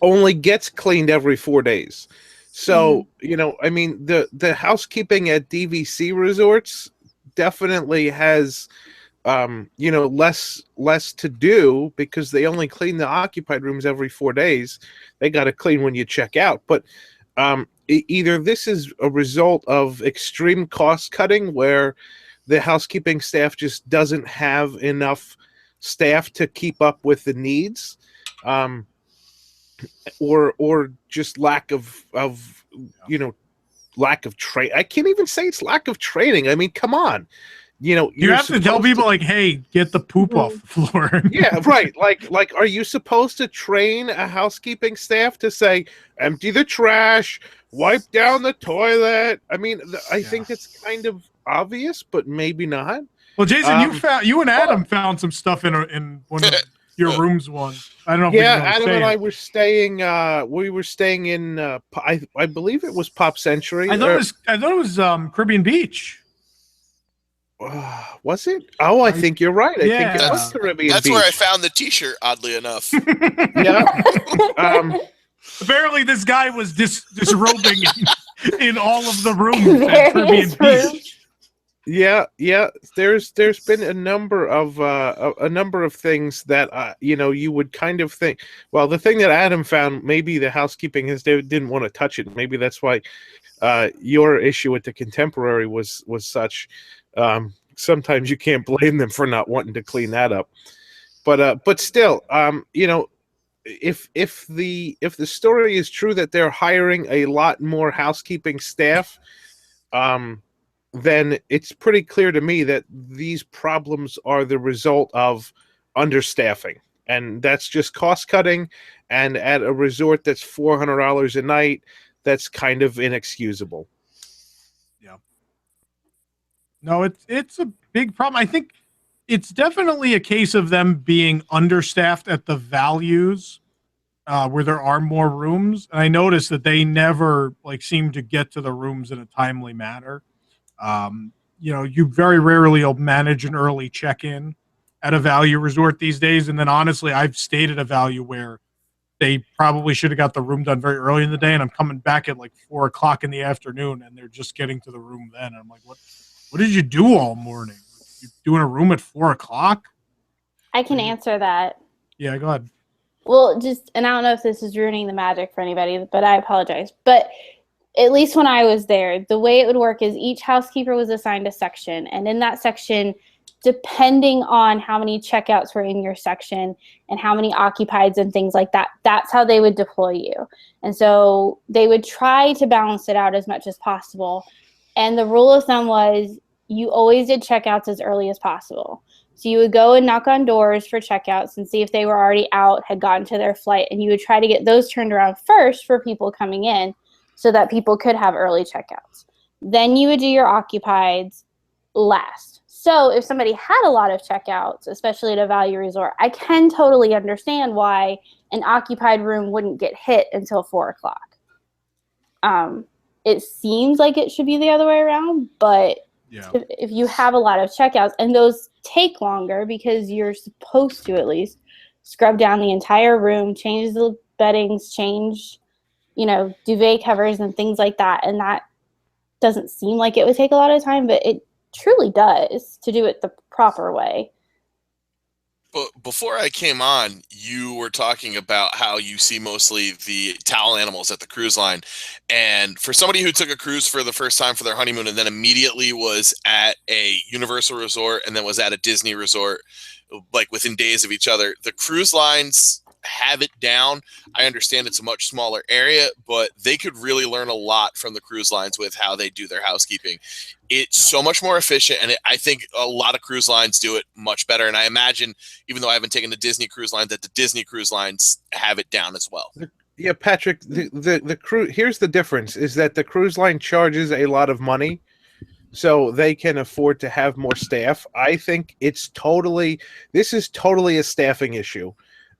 only gets cleaned every 4 days. So, I mean, the housekeeping at DVC resorts definitely has less to do because they only clean the occupied rooms every 4 days. They got to clean when you check out. But either this is a result of extreme cost cutting where the housekeeping staff just doesn't have enough staff to keep up with the needs, or just lack of training. I can't even say it's lack of training. I mean, come on. You have to tell people like, hey, get the poop off the floor. Yeah, right. Like, are you supposed to train a housekeeping staff to say, empty the trash, wipe down the toilet? I mean, I think it's kind of obvious, but maybe not. Well, Jason, you and Adam found some stuff in one of your rooms once. I don't know. If Adam and I were staying. We were staying in. I believe it was Pop Century. I thought it was Caribbean Beach. Was it? Oh, I think you're right. I think it was Caribbean That's Beach. where I found the T-shirt. Oddly enough. Yeah. Apparently, this guy was disrobing in all of the rooms at Caribbean Beach. Yeah. There's been a number of things that you would kind of think. Well, the thing that Adam found, maybe the housekeeping didn't want to touch it. Maybe that's why your issue with the Contemporary was such. Sometimes you can't blame them for not wanting to clean that up. But still, if the story is true that they're hiring a lot more housekeeping staff, then it's pretty clear to me that these problems are the result of understaffing. And that's just cost cutting. And at a resort that's $400 a night, that's kind of inexcusable. Yeah. No, it's a big problem. I think it's definitely a case of them being understaffed at the values where there are more rooms. And I noticed that they never seem to get to the rooms in a timely manner. You very rarely will manage an early check-in at a value resort these days. And then honestly, I've stayed at a value where they probably should have got the room done very early in the day. And I'm coming back at 4 o'clock in the afternoon and they're just getting to the room then. And I'm like, what did you do all morning? You're doing a room at 4 o'clock? I can answer that. Yeah, go ahead. Well, and I don't know if this is ruining the magic for anybody, but I apologize. But at least when I was there, the way it would work is each housekeeper was assigned a section. And in that section, depending on how many checkouts were in your section and how many occupieds and things like that, that's how they would deploy you. And so they would try to balance it out as much as possible. And the rule of thumb was you always did checkouts as early as possible. So you would go and knock on doors for checkouts and see if they were already out, had gotten to their flight, and you would try to get those turned around first for people coming in so that people could have early checkouts. Then you would do your occupieds last. So if somebody had a lot of checkouts, especially at a value resort, I can totally understand why an occupied room wouldn't get hit until 4 o'clock. It seems like it should be the other way around, but if you have a lot of checkouts, and those take longer because you're supposed to at least scrub down the entire room, change the beddings, change, duvet covers and things like that. And that doesn't seem like it would take a lot of time, but it truly does to do it the proper way. But before I came on, you were talking about how you see mostly the towel animals at the cruise line. And for somebody who took a cruise for the first time for their honeymoon and then immediately was at a Universal resort and then was at a Disney resort, like within days of each other. The cruise lines have it down. I understand it's a much smaller area, but they could really learn a lot from the cruise lines with how they do their housekeeping. It's so much more efficient, and I think a lot of cruise lines do it much better. And I imagine, even though I haven't taken the Disney cruise line, that the Disney cruise lines have it down as well. Yeah, Patrick, the cruise, here's the difference, is that the cruise line charges a lot of money, so they can afford to have more staff. I think this is totally a staffing issue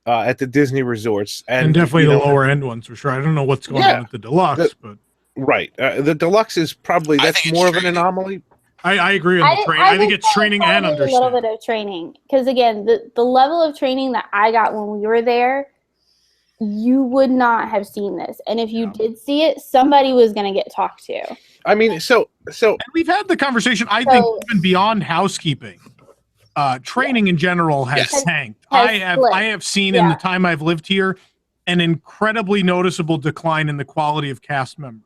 at the Disney resorts. And definitely the lower end ones, for sure. I don't know what's going on with the deluxe, but... Right. The deluxe is probably, that's more of an anomaly. I agree on the training. I think it's training and a little bit of training. Because again, the level of training that I got when we were there, you would not have seen this. And if you did see it, somebody was going to get talked to. I mean, so and we've had the conversation, I think, even beyond housekeeping. Training in general has tanked. I have seen in the time I've lived here an incredibly noticeable decline in the quality of cast members.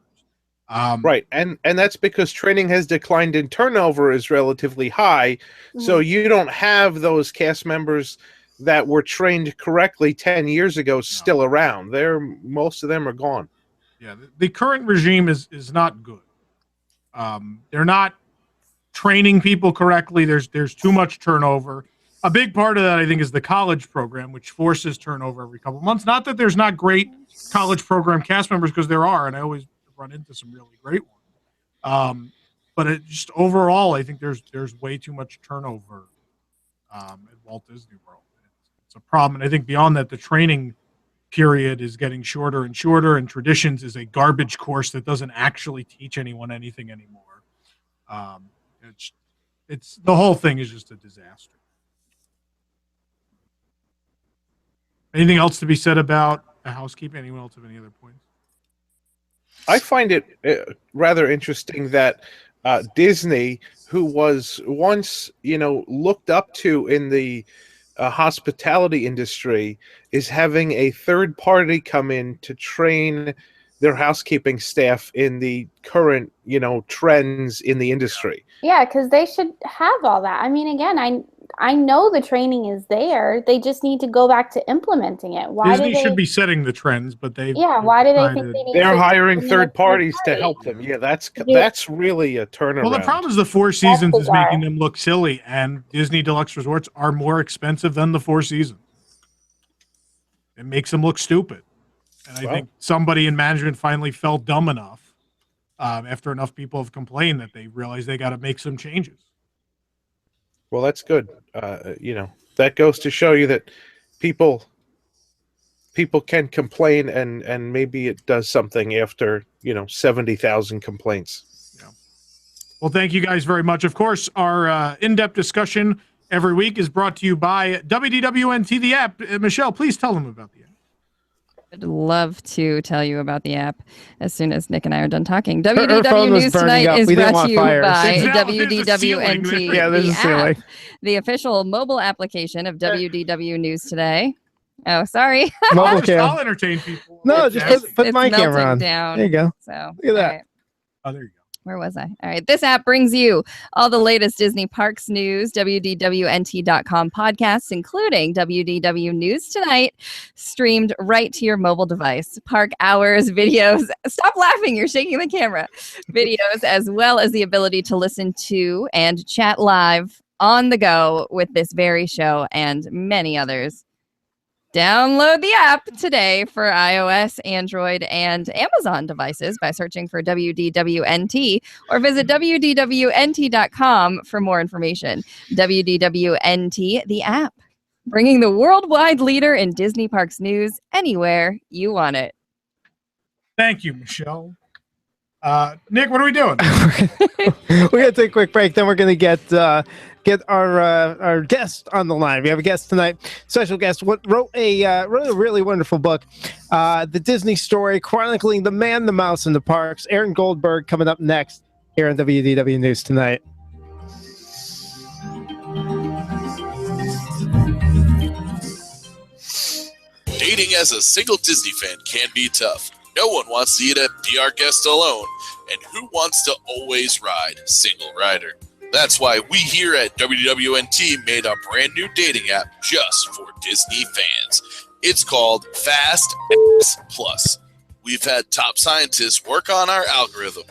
Right, and that's because training has declined and turnover is relatively high, so you don't have those cast members that were trained correctly 10 years ago still around. Most of them are gone. Yeah, the current regime is not good. They're not training people correctly. There's too much turnover. A big part of that, I think, is the college program, which forces turnover every couple of months. Not that there's not great college program cast members, because there are, and I always run into some really great ones. But it just overall, I think there's way too much turnover at Walt Disney World. It's a problem. And I think beyond that, the training period is getting shorter and shorter, and Traditions is a garbage course that doesn't actually teach anyone anything anymore. It's the whole thing is just a disaster. Anything else to be said about housekeeping? Anyone else have any other points? I find it rather interesting that Disney, who was once, looked up to in the hospitality industry, is having a third party come in to train their housekeeping staff in the current, trends in the industry. Yeah, because they should have all that. I mean, again, I know the training is there. They just need to go back to implementing it. Disney should be setting the trends, but they why do they think they need? They're hiring third parties to help them. Yeah, that's really a turnaround. Well, the problem is the Four Seasons is making them look silly, and Disney Deluxe Resorts are more expensive than the Four Seasons. It makes them look stupid. And I think somebody in management finally felt dumb enough after enough people have complained that they realized they got to make some changes. Well, that's good. That goes to show you that people can complain, and maybe it does something after 70,000 complaints. Yeah. Well, thank you guys very much. Of course, our in-depth discussion every week is brought to you by WDWNT, the app. Michelle, please tell them about the app. I'd love to tell you about the app as soon as Nick and I are done talking. WDW News Tonight is brought to you by WDWNT, the app, the official mobile application of WDW News Today. Oh, sorry. I'll entertain people. No, just put my camera on. Down, there you go. So look at that. Right. Oh, there you go. Where was I? All right. This app brings you all the latest Disney parks news, WDWNT.com podcasts, including WDW News Tonight, streamed right to your mobile device. Park hours, videos. Stop laughing. You're shaking the camera. Videos, as well as the ability to listen to and chat live on the go with this very show and many others. Download the app today for iOS, Android, and Amazon devices by searching for WDWNT or visit WDWNT.com for more information. WDWNT, the app, bringing the worldwide leader in Disney Parks news anywhere you want it. Thank you, Michelle. Nick, what are we doing? We're going to take a quick break. Then we're going to get our guest on the line. We have a guest tonight, special guest, wrote a really wonderful book, The Disney Story, chronicling the man, the mouse, and the parks. Aaron Goldberg coming up next here on WDW News Tonight. Dating as a single Disney fan can be tough. No one wants to be our guest alone. And who wants to always ride single rider? That's why we here at WWNT made a brand new dating app just for Disney fans. It's called Fast X Plus. We've had top scientists work on our algorithm.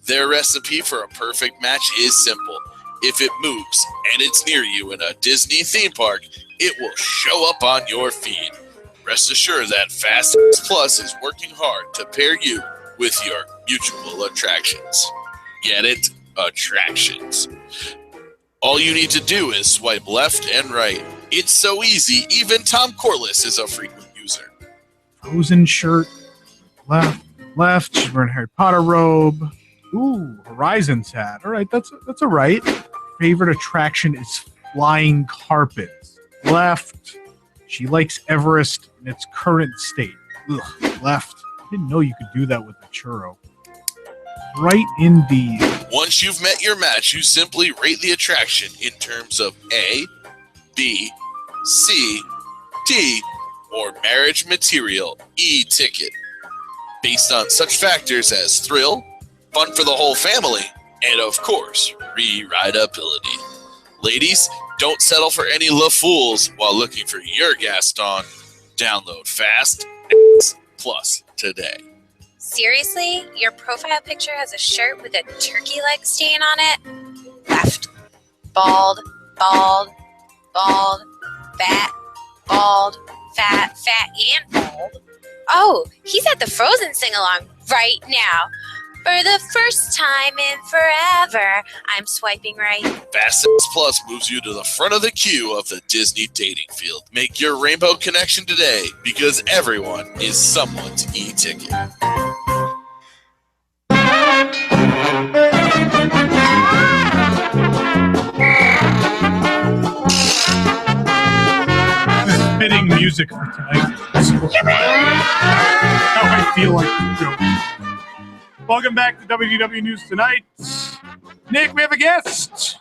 Their recipe for a perfect match is simple. If it moves and it's near you in a Disney theme park, it will show up on your feed. Rest assured that Fast X Plus is working hard to pair you with your mutual attractions. Get it? Attractions. All you need to do is swipe left and right. It's so easy, even Tom Corliss is a frequent user. Frozen shirt, left. She's wearing a Harry Potter robe. Ooh, Horizon's hat. All right, that's a right. Favorite attraction is flying carpets. Left. She likes Everest in its current state. Ugh, left. I didn't know you could do that with a churro. Right indeed. Once you've met your match, you simply rate the attraction in terms of A, B, C, D, or marriage material E-ticket, based on such factors as thrill, fun for the whole family, and of course, re-rideability. Ladies, don't settle for any LaFools while looking for your Gaston. Download Fast X Plus today. Seriously? Your profile picture has a shirt with a turkey leg stain on it? Left. Bald, bald, bald, fat, bald, fat, and bald. Oh, he's at the Frozen sing-along right now. For the first time in forever, I'm swiping right. Fast X Plus moves you to the front of the queue of the Disney dating field. Make your rainbow connection today, because everyone is someone's e-ticket. Fitting music for tonight. How I feel like the joke. Welcome back to WDW News Tonight. Nick, we have a guest.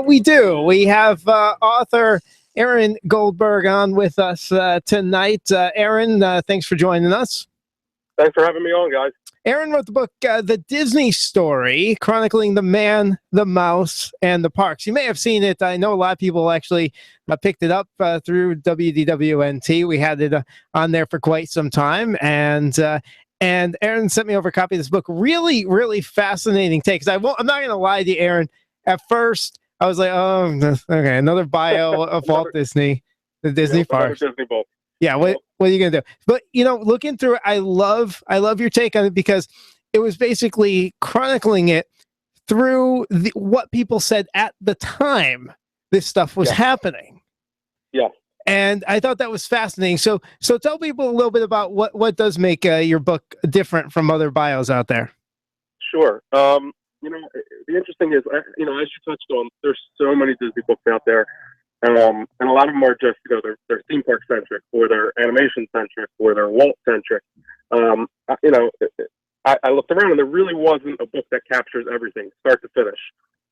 We do. We have author Aaron Goldberg on with us tonight. Aaron, thanks for joining us. Thanks for having me on, guys. Aaron wrote the book, The Disney Story, chronicling the man, the mouse, and the parks. You may have seen it. I know a lot of people actually picked it up through WDWNT. We had it on there for quite some time. And Aaron sent me over a copy of this book. Really, really fascinating takes. I'm not going to lie to you, Aaron. At first, I was like, oh, okay, another bio of Walt Disney, the Disney parks. Disney book. Yeah, what are you gonna do? But looking through it, I love your take on it, because it was basically chronicling it through what people said at the time this stuff was happening. Yeah. And I thought that was fascinating. So tell people a little bit about what does make your book different from other bios out there. Sure. The interesting is, as you touched on, there's so many Disney books out there. And a lot of them are just, they're theme park centric, or they're animation centric, or they're Walt centric. I looked around and there really wasn't a book that captures everything, start to finish.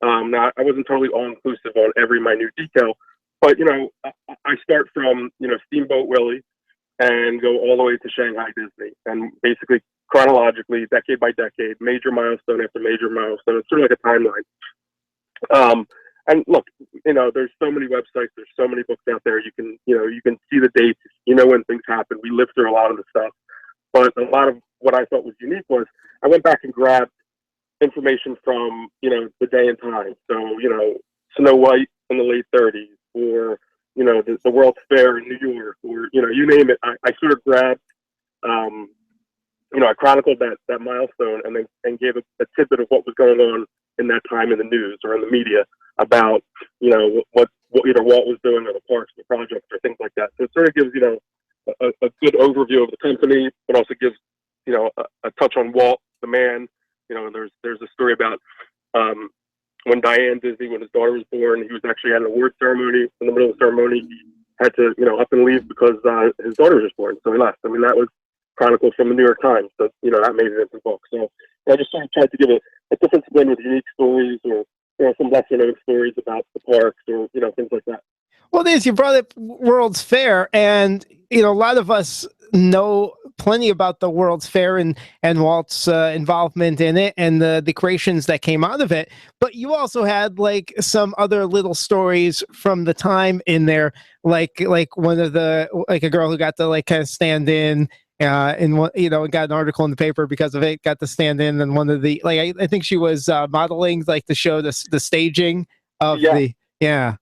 Now, I wasn't totally all inclusive on every minute detail, but I start from Steamboat Willie and go all the way to Shanghai Disney, and basically chronologically, decade by decade, major milestone after major milestone. It's sort of like a timeline. And look, there's so many websites, there's so many books out there. You can see the dates, when things happen. We lived through a lot of the stuff. But a lot of what I thought was unique was I went back and grabbed information from, the day and time. So, Snow White in the late 30s, or, the World's Fair in New York, or, you name it. I sort of grabbed, I chronicled that milestone, and gave a tidbit of what was going on in that time in the news or in the media about, what either Walt was doing, or the parks, the projects, or things like that. So it sort of gives, a good overview of the company, but also gives, a touch on Walt, the man. There's a story about when Diane Disney, when his daughter was born, he was actually at an award ceremony. In the middle of the ceremony, he had to, up and leave because his daughter was just born. So he left. I mean, that was chronicled from the New York Times. So, that made it into the book. So I just sort of tried to give a different spin with unique stories, or some lesser known stories about the parks, or things like that. Well, you brought up World's Fair, and a lot of us know plenty about the World's Fair and Walt's involvement in it and the creations that came out of it. But you also had like some other little stories from the time in there, like one of the like a girl who got to like kind of stand in. And what got an article in the paper because of it. Got to stand in, and one of the I think she was modeling like to show the staging of the Yeah,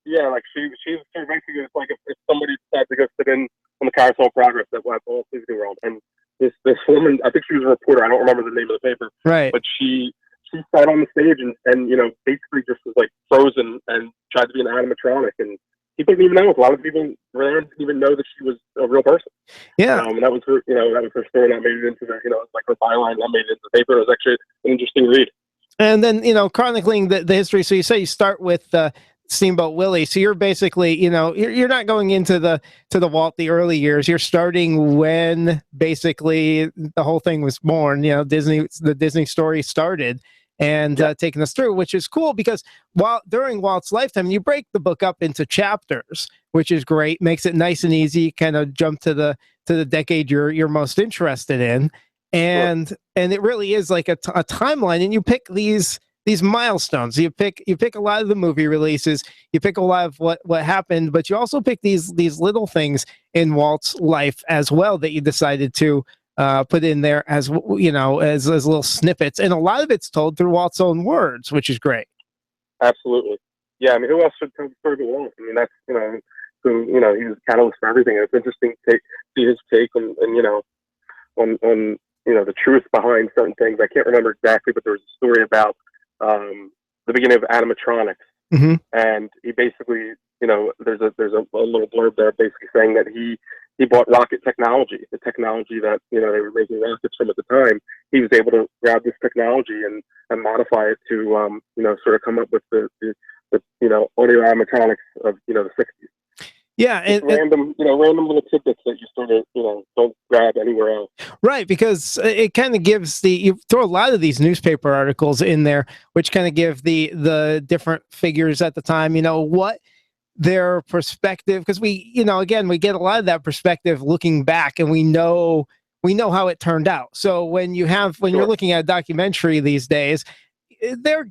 like she's basically it's like if somebody decided to go sit in on the Carousel Progress at Walt Disney World, and this woman, I think she was a reporter, I don't remember the name of the paper, right? But she sat on the stage and basically just was like frozen and tried to be an animatronic, and people didn't even know. A lot of people didn't even know that she was a real person. Yeah, and that was her, that was her story that made it into the, like her byline that made it into the paper. It was actually an interesting read. And then chronicling the history. So you say you start with Steamboat Willie. So you're basically you're not going into the Walt the early years. You're starting when basically the whole thing was born. The Disney story started. And taking us through, which is cool because during Walt's lifetime, you break the book up into chapters, which is great, makes it nice and easy. Kind of jump to the decade you're most interested in, and it really is like a timeline. And you pick these milestones. You pick a lot of the movie releases. You pick a lot of what happened, but you also pick these little things in Walt's life as well that you decided to put in there as as little snippets, and a lot of it's told through Walt's own words, which is great. Absolutely, yeah. I mean, who else should tell the story but Walt? I mean, that's who he was a catalyst for everything. And it's interesting to see his take on the truth behind certain things. I can't remember exactly, but there was a story about the beginning of animatronics, and he basically there's a little blurb there basically saying that he bought rocket technology, the technology that they were making rockets from at the time. He was able to grab this technology and modify it to sort of come up with the audio animatronics of the 60s. Yeah, and random little tidbits that you sort of don't grab anywhere else. Right, because it kind of gives you throw a lot of these newspaper articles in there, which kind of give the different figures at the time, what their perspective, because we get a lot of that perspective looking back, and we know how it turned out. So when you're looking at a documentary these days, they're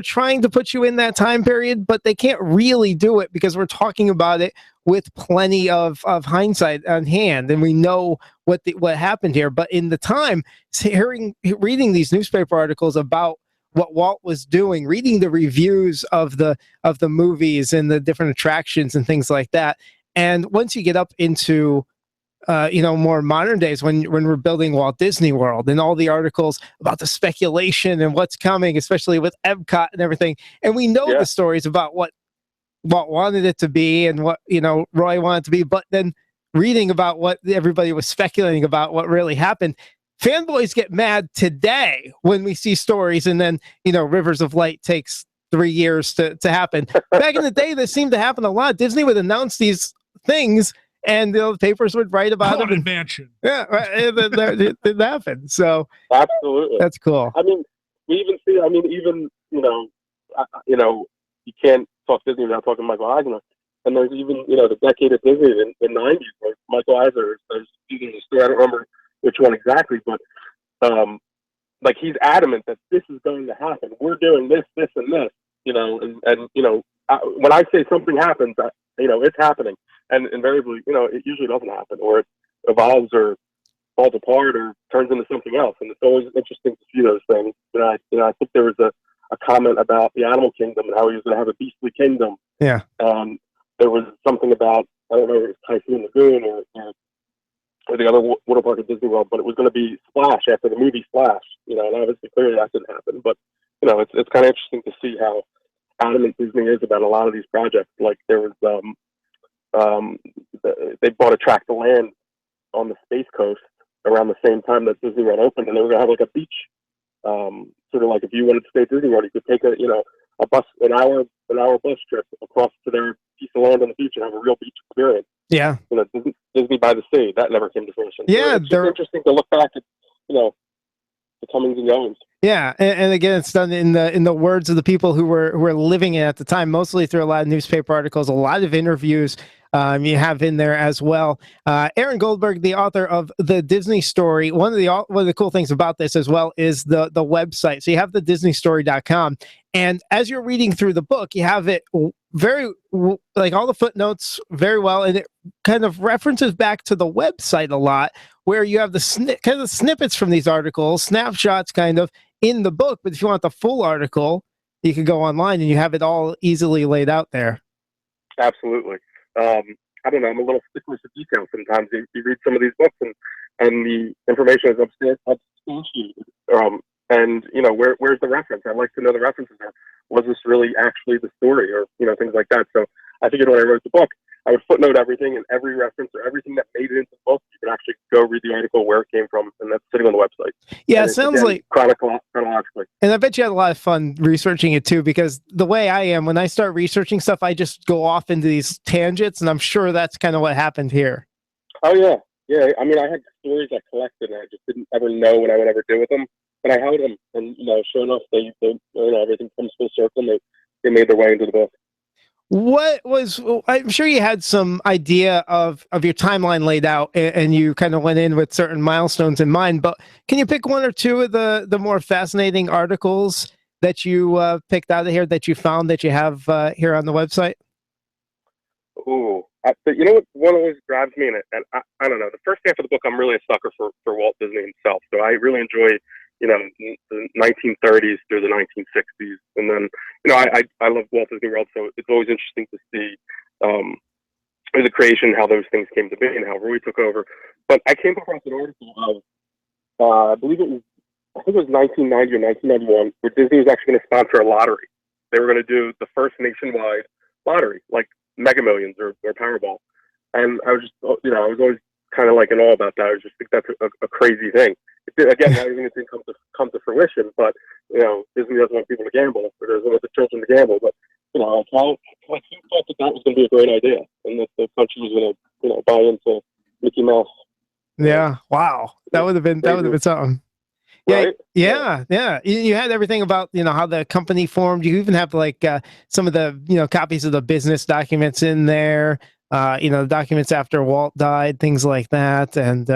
trying to put you in that time period, but they can't really do it because we're talking about it with plenty of hindsight on hand, and we know what happened here. But in the time, reading these newspaper articles about what Walt was doing, reading the reviews of the movies and the different attractions and things like that. And once you get up into more modern days when we're building Walt Disney World and all the articles about the speculation and what's coming, especially with Epcot and everything. And we know the stories about what Walt wanted it to be and what, Roy wanted to be, but then reading about what everybody was speculating about what really happened. Fanboys get mad today when we see stories and then, Rivers of Light takes 3 years to happen. Back in the day, this seemed to happen a lot. Disney would announce these things and the papers would write about it. Mansion. Yeah, it didn't happen. So absolutely, that's cool. I mean, we even see. I mean, even you can't talk Disney without talking Michael Eisner. And there's even the decade of Disney in the '90s, where Michael Eisner. There's a story. I don't remember which one exactly, but like he's adamant that this is going to happen. We're doing this, and this. When I say something happens, it's happening. And invariably, it usually doesn't happen, or it evolves or falls apart or turns into something else. And it's always interesting to see those things. I think there was a comment about the animal kingdom and how he was going to have a beastly kingdom. Yeah. There was something about, I don't know if it was Typhoon Lagoon or the other water park at Disney World, but it was going to be Splash after the movie Splash. And obviously, clearly that didn't happen. But it's kind of interesting to see how adamant Disney is about a lot of these projects. Like there was they bought a tract of land on the Space Coast around the same time that Disney World opened, and they were going to have like a beach. Sort of like if you wanted to stay at Disney World, you could take an hour bus trip across to their piece of land on the beach and have a real beach experience. Yeah. Disney by the Sea, that never came to fruition. Yeah. So it's interesting to look back at, the comings and goings. Yeah, and again, it's done in the words of the people who were living it at the time, mostly through a lot of newspaper articles, a lot of interviews. you have in there as well. Aaron Goldberg, the author of The Disney Story. One of the cool things about this as well is the website. So you have the DisneyStory.com, and as you're reading through the book, you have it very like all the footnotes very well, and it kind of references back to the website a lot, where you have the kind of snippets from these articles, snapshots kind of in the book. But if you want the full article, you can go online and you have it all easily laid out there. Absolutely. I don't know. I'm a little stickler for detail sometimes. You read some of these books and the information is substantiated. And where's the reference? I'd like to know the references. Was this really actually the story, or things like that? So I figured when I wrote the book, I would footnote everything, and every reference or everything that made it into the book, you could actually go read the article where it came from, and that's sitting on the website. Yeah, and it sounds like chronologically. And I bet you had a lot of fun researching it too, because the way I am, when I start researching stuff, I just go off into these tangents, and I'm sure that's kind of what happened here. Oh yeah. I mean, I had stories I collected, and I just didn't ever know what I would ever do with them. But I held them, and sure enough, they everything comes full circle. And they made their way into the book. I'm sure you had some idea of your timeline laid out, and you kind of went in with certain milestones in mind, but can you pick one or two of the more fascinating articles that you picked out of here that you found that you have here on the website? Ooh, you know what one always grabs me in it, and I don't know. The first half of the book, I'm really a sucker for Walt Disney himself, so I really enjoy the 1930s through the 1960s. And then, I love Walt Disney World, so it's always interesting to see the creation, how those things came to be, and how Roy took over. But I came across an article of, I think it was 1990 or 1991, where Disney was actually going to sponsor a lottery. They were going to do the first nationwide lottery, like Mega Millions or Powerball. And I was just, I was always kind of like in awe about that. I just think that's a crazy thing. Again, not everything didn't come to fruition, but Disney doesn't want people to gamble, or doesn't want the children to gamble. But he thought that was going to be a great idea, and that the country was going to buy into Mickey Mouse. Yeah, wow, that would have been something. Right? Yeah. You had everything about how the company formed. You even have like some of the copies of the business documents in there. The documents after Walt died, things like that. And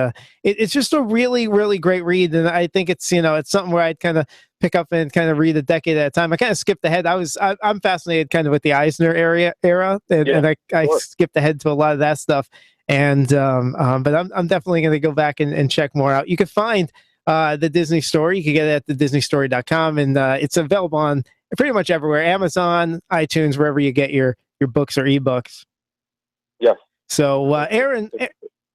it's just a really, really great read. And I think it's something where I'd kind of pick up and kind of read a decade at a time. I kind of skipped ahead. I'm fascinated kind of with the Eisner era, and I skipped ahead to a lot of that stuff. And but I'm definitely going to go back and check more out. You can find the Disney Story. You can get it at thedisneysstory.com, and it's available on pretty much everywhere: Amazon, iTunes, wherever you get your books or ebooks. Yes. So, Aaron,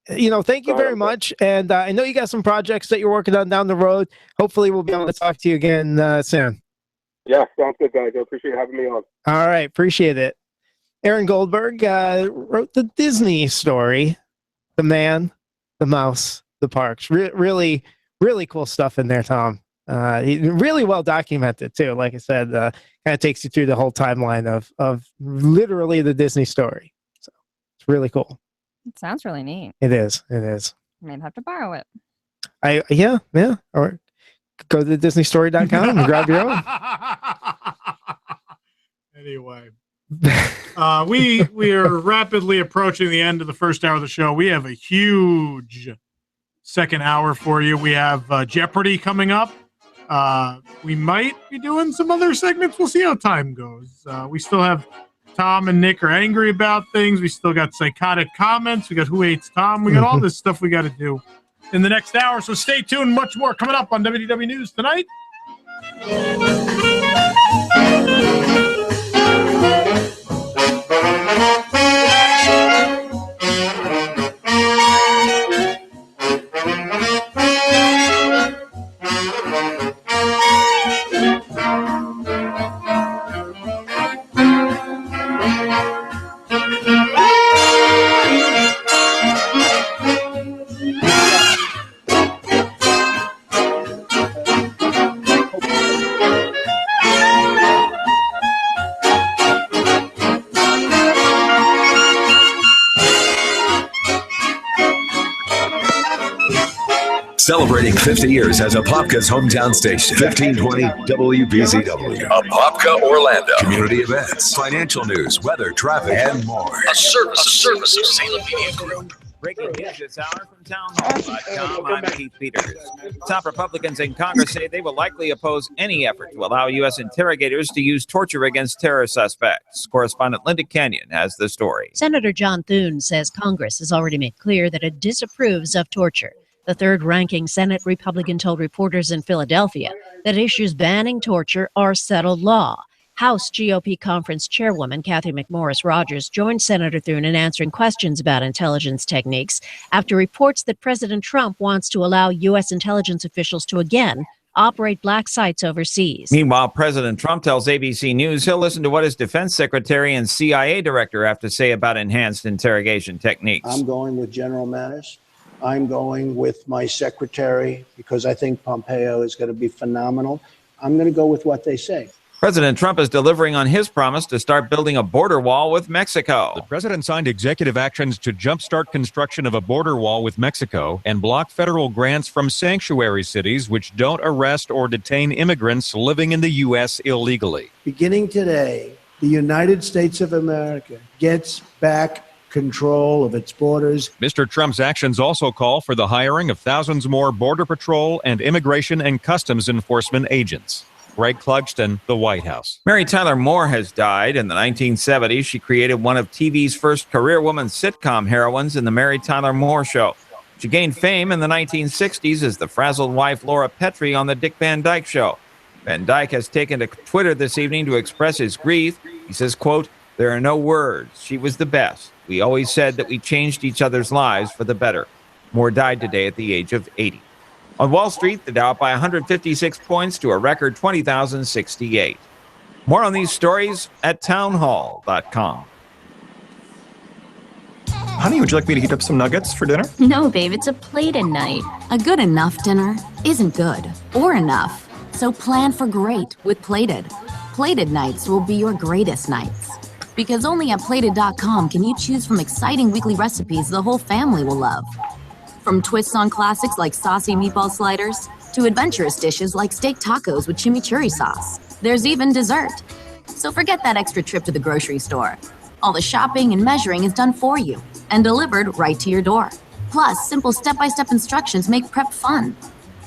thank you very much. And I know you got some projects that you're working on down the road. Hopefully, we'll be able to talk to you again soon. Yeah, sounds good, guys. I appreciate having me on. All right, appreciate it. Aaron Goldberg wrote The Disney Story, The Man, The Mouse, The Parks. Really, really cool stuff in there, Tom. Really well documented too. Like I said, kind of takes you through the whole timeline of literally the Disney Story. So it's really cool. It sounds really neat. It is. I might have to borrow it. Yeah. Or go to DisneyStory.com and grab your own. Anyway, we are rapidly approaching the end of the first hour of the show. We have a huge second hour for you. We have Jeopardy coming up. We might be doing some other segments. We'll see how time goes. We still have Tom and Nick are angry about things. We still got psychotic comments. We got Who Hates Tom. We got all this stuff we got to do in the next hour. So stay tuned. Much more coming up on WDW News Tonight. Celebrating 50 years as Apopka's hometown station. 1520 WBZW. Apopka, Orlando. Community events, financial news, weather, traffic, and more. A service of Salem Media Group. Breaking news this hour from townhall.com. I'm Keith Peters. Top Republicans in Congress say they will likely oppose any effort to allow U.S. interrogators to use torture against terror suspects. Correspondent Linda Kenyon has the story. Senator John Thune says Congress has already made clear that it disapproves of torture. The third-ranking Senate Republican told reporters in Philadelphia that issues banning torture are settled law. House GOP conference chairwoman Kathy McMorris Rodgers joined Senator Thune in answering questions about intelligence techniques after reports that President Trump wants to allow U.S. intelligence officials to again operate black sites overseas. Meanwhile, President Trump tells ABC News he'll listen to what his defense secretary and CIA director have to say about enhanced interrogation techniques. I'm going with General Mattis. I'm going with my secretary because I think Pompeo is going to be phenomenal. I'm going to go with what they say. President Trump is delivering on his promise to start building a border wall with Mexico. The president signed executive actions to jumpstart construction of a border wall with Mexico and block federal grants from sanctuary cities which don't arrest or detain immigrants living in the U.S. illegally. Beginning today, the United States of America gets back control of its borders. Mr. Trump's actions also call for the hiring of thousands more Border Patrol and Immigration and Customs Enforcement agents. Greg Clugston, the White House. Mary Tyler Moore has died. In the 1970s, she created one of TV's first career woman sitcom heroines in The Mary Tyler Moore Show. She gained fame in the 1960s as the frazzled wife Laura Petrie on The Dick Van Dyke Show. Van Dyke has taken to Twitter this evening to express his grief. He says, quote, "There are no words. She was the best. We always said that we changed each other's lives for the better." Moore died today at the age of 80. On Wall Street, the Dow up by 156 points to a record 20,068. More on these stories at townhall.com. Honey, would you like me to heat up some nuggets for dinner? No, babe, it's a plated night. A good enough dinner isn't good or enough. So plan for great with Plated. Plated nights will be your greatest nights. Because only at Plated.com can you choose from exciting weekly recipes the whole family will love. From twists on classics like saucy meatball sliders to adventurous dishes like steak tacos with chimichurri sauce. There's even dessert. So forget that extra trip to the grocery store. All the shopping and measuring is done for you and delivered right to your door. Plus, simple step-by-step instructions make prep fun.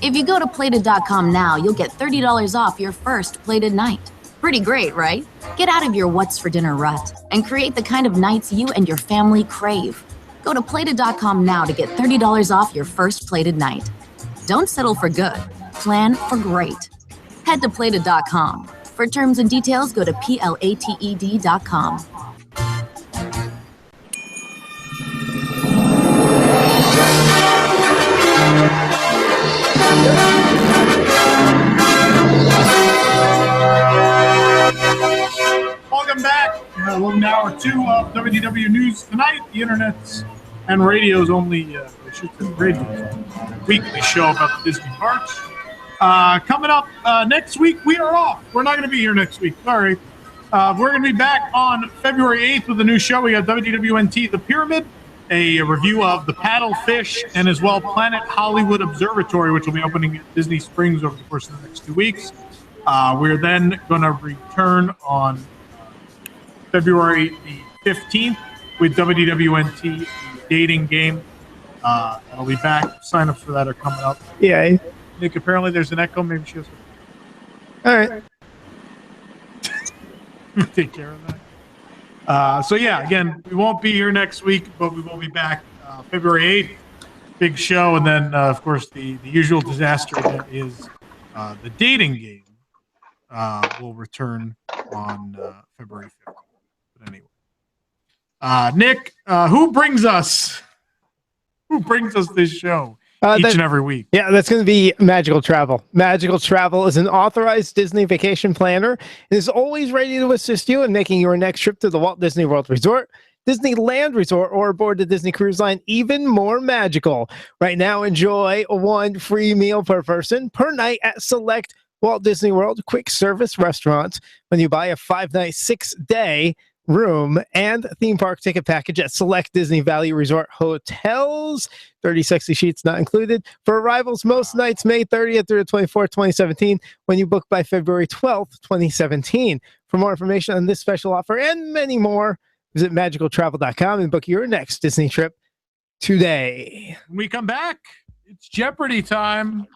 If you go to Plated.com now, you'll get $30 off your first Plated night. Pretty great, right? Get out of your what's for dinner rut and create the kind of nights you and your family crave. Go to Plated.com now to get $30 off your first Plated night. Don't settle for good. Plan for great. Head to Plated.com. For terms and details, go to Plated.com. Welcome back. Welcome to hour 2 of WDW News Tonight, the internet's and radio's only weekly show about the Disney parks. Coming up next week, we are off. We're not going to be here next week. Sorry. We're going to be back on February 8th with a new show. We got WDWNT The Pyramid, a review of The Paddlefish, and as well Planet Hollywood Observatory, which will be opening at Disney Springs over the course of the next 2 weeks. We're then going to return on February the 15th with WDWNT The Dating Game. I'll be back. Sign-ups for that are coming up. Yeah. Nick, apparently there's an echo. Maybe she has. All right. Take care of that. So yeah, again, we won't be here next week, but we will be back February 8th. Big show, and then of course the usual disaster that is the Dating Game will return on February 5th. But anyway, Nick, who brings us this show each and every week? Yeah, that's going to be Magical Travel. Magical Travel is an authorized Disney vacation planner and is always ready to assist you in making your next trip to the Walt Disney World Resort, Disneyland Resort, or aboard the Disney Cruise Line even more magical. Right now, enjoy one free meal per person per night at select Walt Disney World quick service restaurants when you buy a 5-night, 6-day room and theme park ticket package at select Disney Valley Resort hotels. 30 sexy sheets not included. For arrivals most nights, May 30th through the 24th, 2017, when you book by February 12th, 2017. For more information on this special offer and many more, visit magicaltravel.com and book your next Disney trip today. When we come back, it's Jeopardy time.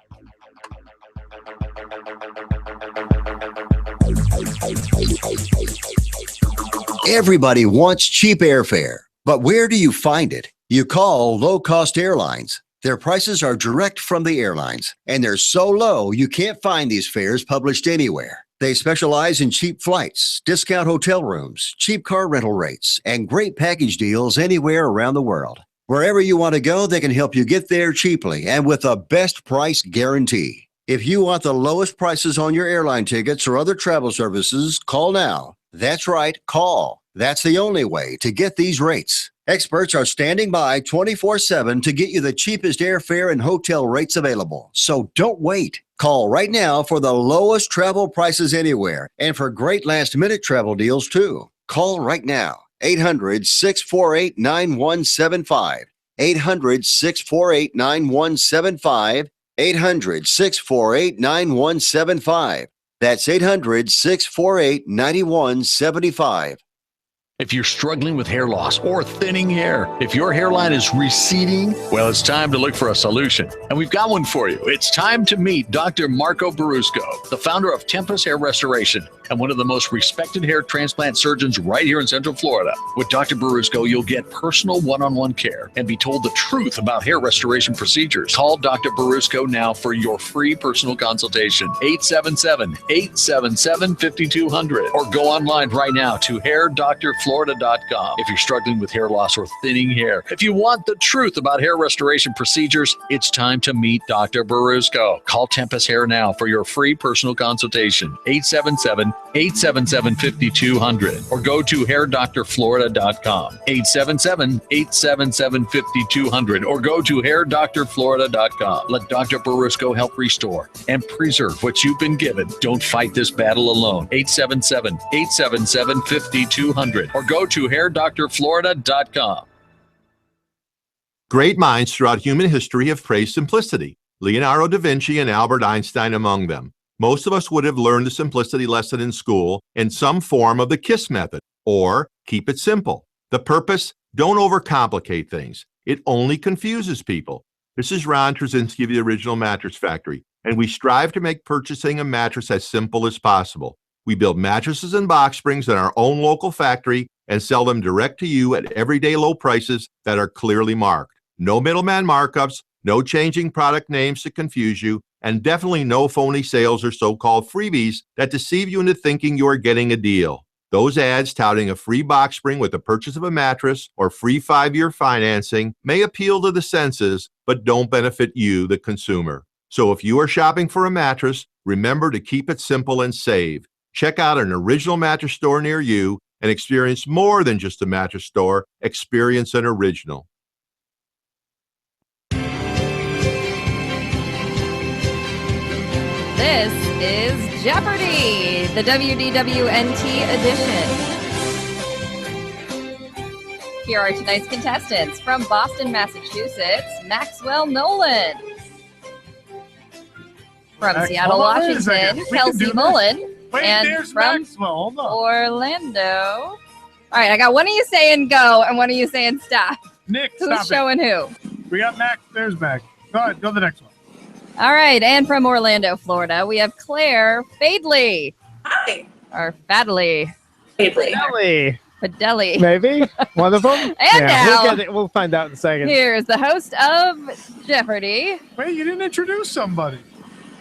Everybody wants cheap airfare, but where do you find it? You call low-cost airlines. Their prices are direct from the airlines, and they're so low you can't find these fares published anywhere. They specialize in cheap flights, discount hotel rooms, cheap car rental rates, and great package deals anywhere around the world. Wherever you want to go, they can help you get there cheaply and with a best price guarantee. If you want the lowest prices on your airline tickets or other travel services, call now. That's right, call. That's the only way to get these rates. Experts are standing by 24/7 to get you the cheapest airfare and hotel rates available. So don't wait. Call right now for the lowest travel prices anywhere and for great last-minute travel deals, too. Call right now. 800-648-9175. 800-648-9175. 800-648-9175. That's 800-648-9175. If you're struggling with hair loss or thinning hair, if your hairline is receding, well, it's time to look for a solution. And we've got one for you. It's time to meet Dr. Marco Brusco, the founder of Tempest Hair Restoration and one of the most respected hair transplant surgeons right here in Central Florida. With Dr. Brusco, you'll get personal one-on-one care and be told the truth about hair restoration procedures. Call Dr. Brusco now for your free personal consultation. 877-877-5200 or go online right now to hairdoctorflorida.com. If you're struggling with hair loss or thinning hair, if you want the truth about hair restoration procedures, it's time to meet Dr. Brusco. Call Tempest Hair now for your free personal consultation. 877-877-5200 or go to hairdoctorflorida.com. 877-877-5200 or go to hairdoctorflorida.com. Let Dr. Brusco help restore and preserve what you've been given. Don't fight this battle alone. 877-877-5200 or go to hairdoctorflorida.com. Great minds throughout human history have praised simplicity, Leonardo da Vinci and Albert Einstein among them. Most of us would have learned the simplicity lesson in school in some form of the KISS method, or keep it simple. The purpose, don't overcomplicate things. It only confuses people. This is Ron Trzynski of the Original Mattress Factory, and we strive to make purchasing a mattress as simple as possible. We build mattresses and box springs in our own local factory and sell them direct to you at everyday low prices that are clearly marked. No middleman markups, no changing product names to confuse you, and definitely no phony sales or so-called freebies that deceive you into thinking you are getting a deal. Those ads touting a free box spring with the purchase of a mattress or free 5-year financing may appeal to the senses, but don't benefit you, the consumer. So if you are shopping for a mattress, remember to keep it simple and save. Check out an original mattress store near you and experience more than just a mattress store. Experience an original. This is Jeopardy, the WDW-NT edition. Here are tonight's contestants from Boston, Massachusetts, Maxwell Nolan. From Seattle, Washington, Kelsey Mullen. And from Orlando. All right, I got one of you saying go and one of you saying stop. Nick, who's showing who? We got Max. There's Max. Go ahead. Go to the next one. All right, and from Orlando, Florida, we have Claire Fadley. Hi. Or Fadley. Fadley. Maybe one of them. And now, we'll find out in a second. Here's the host of Jeopardy. Wait, you didn't introduce somebody.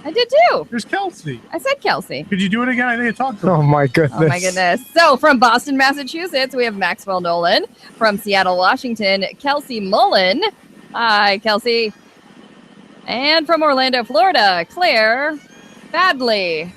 I did too. There's Kelsey. I said Kelsey. Could you do it again? I think I talked to her. Oh my goodness. Oh my goodness. So from Boston, Massachusetts, we have Maxwell Nolan. From Seattle, Washington, Kelsey Mullen. Hi, Kelsey. And from Orlando, Florida, Claire Fadley.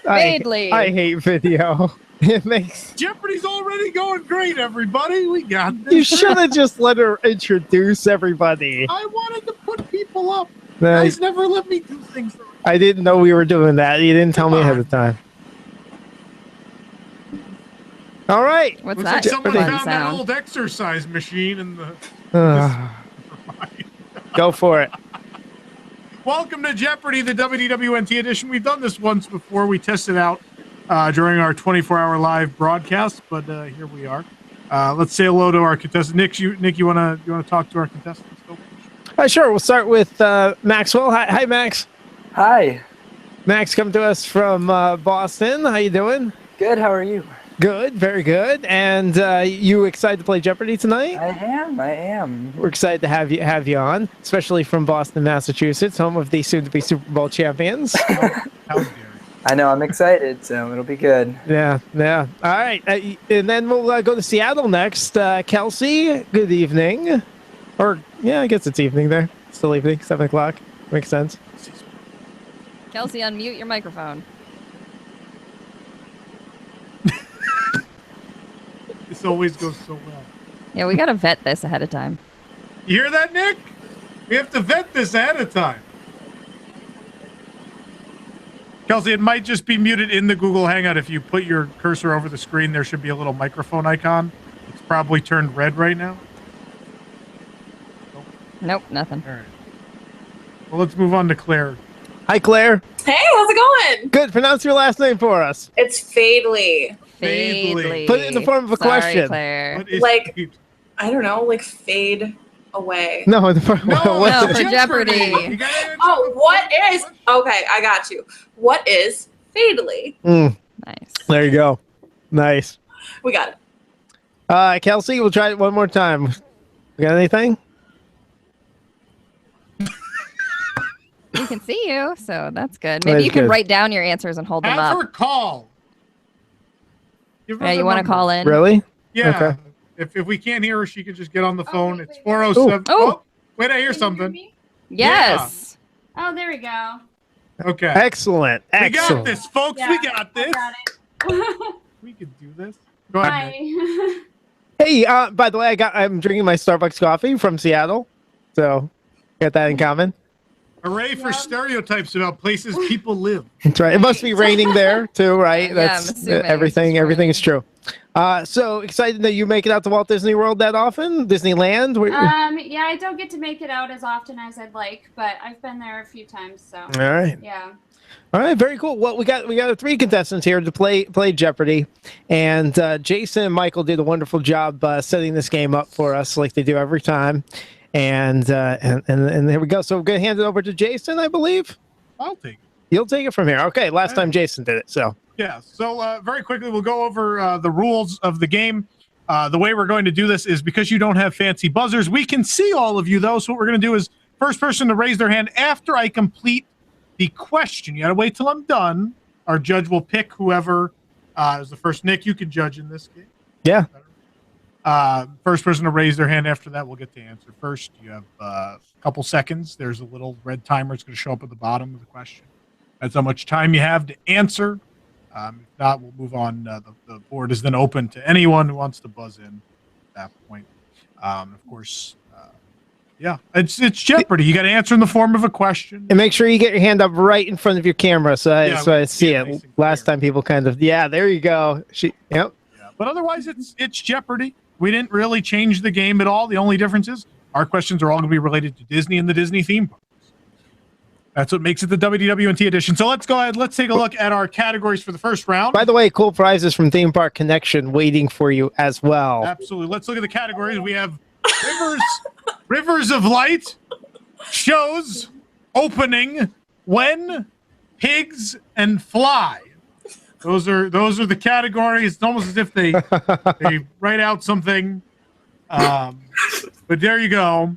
Fadley. I hate video. It makes Jeopardy's already going great, everybody. We got this. You should have just let her introduce everybody. I wanted to put people up. No, Guys never let me do things. I didn't know we were doing that. You didn't tell me ahead of time. All right. Looks like someone found that old exercise machine in the. Go for it. Welcome to Jeopardy, the WDWNT edition. We've done this once before. We tested out during our 24-hour live broadcast, but here we are. Let's say hello to our contestant. Nick, you want to talk to our contestants? Sure. We'll start with Maxwell. Hi, Max. Hi. Max, come to us from Boston. How you doing? Good. How are you? Good. Very good. And you excited to play Jeopardy tonight? I am. We're excited to have you on, especially from Boston, Massachusetts, home of the soon-to-be Super Bowl champions. I know. I'm excited, so it'll be good. Yeah. All right. And then we'll go to Seattle next. Kelsey, good evening. Or, yeah, I guess it's evening there. Still evening, 7 o'clock. Makes sense. Kelsey, unmute your microphone. This always goes so well. Yeah, we got to vet this ahead of time. You hear that, Nick? We have to vet this ahead of time. Kelsey, it might just be muted in the Google Hangout. If you put your cursor over the screen, there should be a little microphone icon. It's probably turned red right now. Nope, nothing. All right. Well, let's move on to Claire. Hi, Claire. Hey, how's it going? Good. Pronounce your last name for us. It's Fadely. Fadely. Put it in the form of a question. Claire. Like, I don't know, like fade away. No, for Jeopardy. Oh, what is? Okay, I got you. What is Fadely? Nice. There you go. Nice. We got it. Kelsey, we'll try it one more time. You got anything? We can see you, so that's good. Maybe you can write down your answers and hold them Have up. her call. Give her Yeah, the you want to number. call in? Really? Yeah. Okay. If we can't hear her, she can just get on the phone. It's 407. Oh, wait, I hear something. Yes. Oh, there we go. Okay. Excellent. We got Excellent. this, folks. We got this. We can do this. Go ahead. Nick. Hey, by the way, I'm drinking my Starbucks coffee from Seattle, so got that in common. Hooray for stereotypes about places people live. That's right. It must be raining there too, right? Yeah, That's I'm assuming. everything is true. So excited that you make it out to Walt Disney World that often? Disneyland? Yeah, I don't get to make it out as often as I'd like, but I've been there a few times, so. All right. Yeah. All right, very cool. Well, we got 3 contestants here to play Jeopardy, and Jason and Michael did a wonderful job setting this game up for us, like they do every time. And there we go. So we're gonna hand it over to Jason, I believe. I'll take it. You'll take it from here. Okay. Last time Jason did it, so. Yeah. So very quickly, we'll go over the rules of the game. The way we're going to do this is because you don't have fancy buzzers. We can see all of you though. So what we're going to do is first person to raise their hand after I complete the question. You got to wait till I'm done. Our judge will pick whoever is the first. Nick, you can judge in this game. Yeah. First person to raise their hand after that will get to answer first. You have a couple seconds. There's a little red timer. It's going to show up at the bottom of the question. That's how much time you have to answer. If not, we'll move on. The board is then open to anyone who wants to buzz in at that point. Of course, yeah, it's Jeopardy. You got to answer in the form of a question. And make sure you get your hand up right in front of your camera so I see it. Last time people there you go. Yep. Yeah, but otherwise, it's Jeopardy. We didn't really change the game at all. The only difference is our questions are all going to be related to Disney and the Disney theme parks. That's what makes it the WDWNT edition. So let's go ahead. Let's take a look at our categories for the first round. By the way, cool prizes from Theme Park Connection waiting for you as well. Absolutely. Let's look at the categories. We have Rivers of Light, Shows, Opening, When, Pigs, and Fly. Those are the categories. It's almost as if they write out something. But there you go.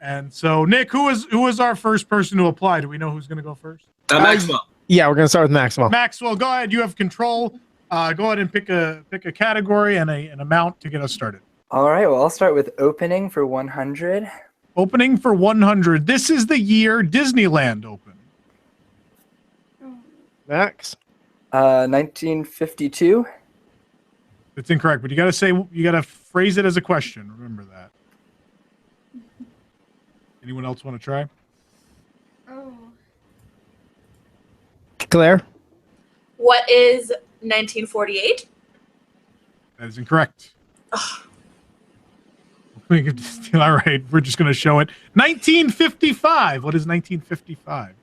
And so, Nick, who was our first person to apply? Do we know who's going to go first? Maxwell. Yeah, we're going to start with Maxwell. Maxwell, go ahead. You have control. Go ahead and pick a category and an amount to get us started. All right. Well, I'll start with opening for 100. Opening for 100. This is the year Disneyland opened. Max. 1952. That's incorrect, but you got to phrase it as a question. Remember that. Anyone else want to try? Oh. Claire. What is 1948? That is incorrect. All right, we're just going to show it. 1955. What is 1955?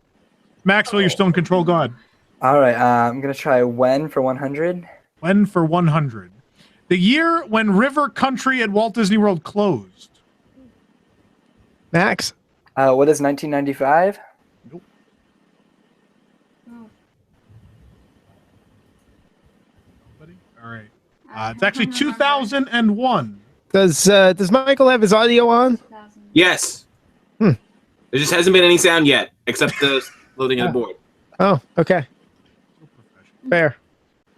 Maxwell, you're still in control. Go ahead. All right, I'm going to try when for 100. When for 100. The year when River Country at Walt Disney World closed. Max? What is 1995? Nope. All right. It's actually 2001. Does Michael have his audio on? Yes. There just hasn't been any sound yet, except the loading of the board. Oh, okay. Fair.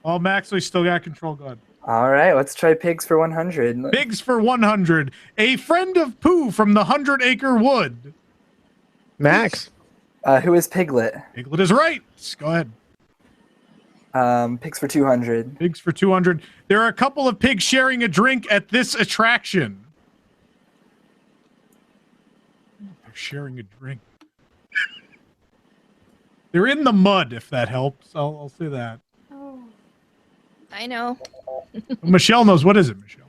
Well, Max, we still got control. Go ahead. All right, let's try pigs for 100. Pigs for 100. A friend of Pooh from the 100-Acre Wood. Max? Who is Piglet? Piglet is right. Go ahead. Pigs for 200. Pigs for 200. There are a couple of pigs sharing a drink at this attraction. They're sharing a drink. They're in the mud, if that helps. I'll say that. I know. Michelle knows. What is it, Michelle?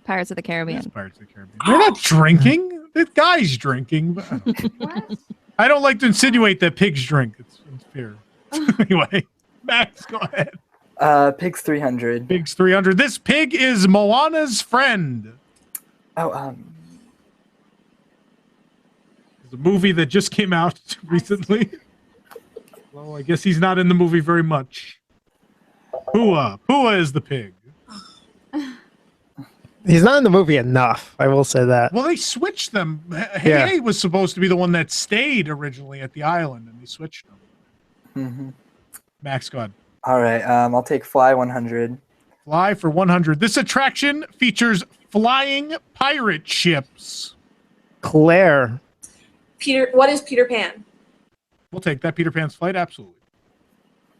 Pirates of the Caribbean. It's Pirates of the Caribbean. They're not drinking. The guy's drinking. But I don't like to insinuate that pigs drink. It's fair. Anyway, Max, go ahead. Pigs 300. Pigs 300. This pig is Moana's friend. Oh, It's a movie that just came out recently. Well, I guess he's not in the movie very much. Pua is the pig. He's not in the movie enough. I will say that. Well, they switched them. Hey was supposed to be the one that stayed originally at the island, and they switched them. Mm-hmm. Max, go ahead. All right, I'll take Fly 100. Fly for 100. This attraction features flying pirate ships. Claire. What is Peter Pan? We'll take that. Peter Pan's flight, absolutely.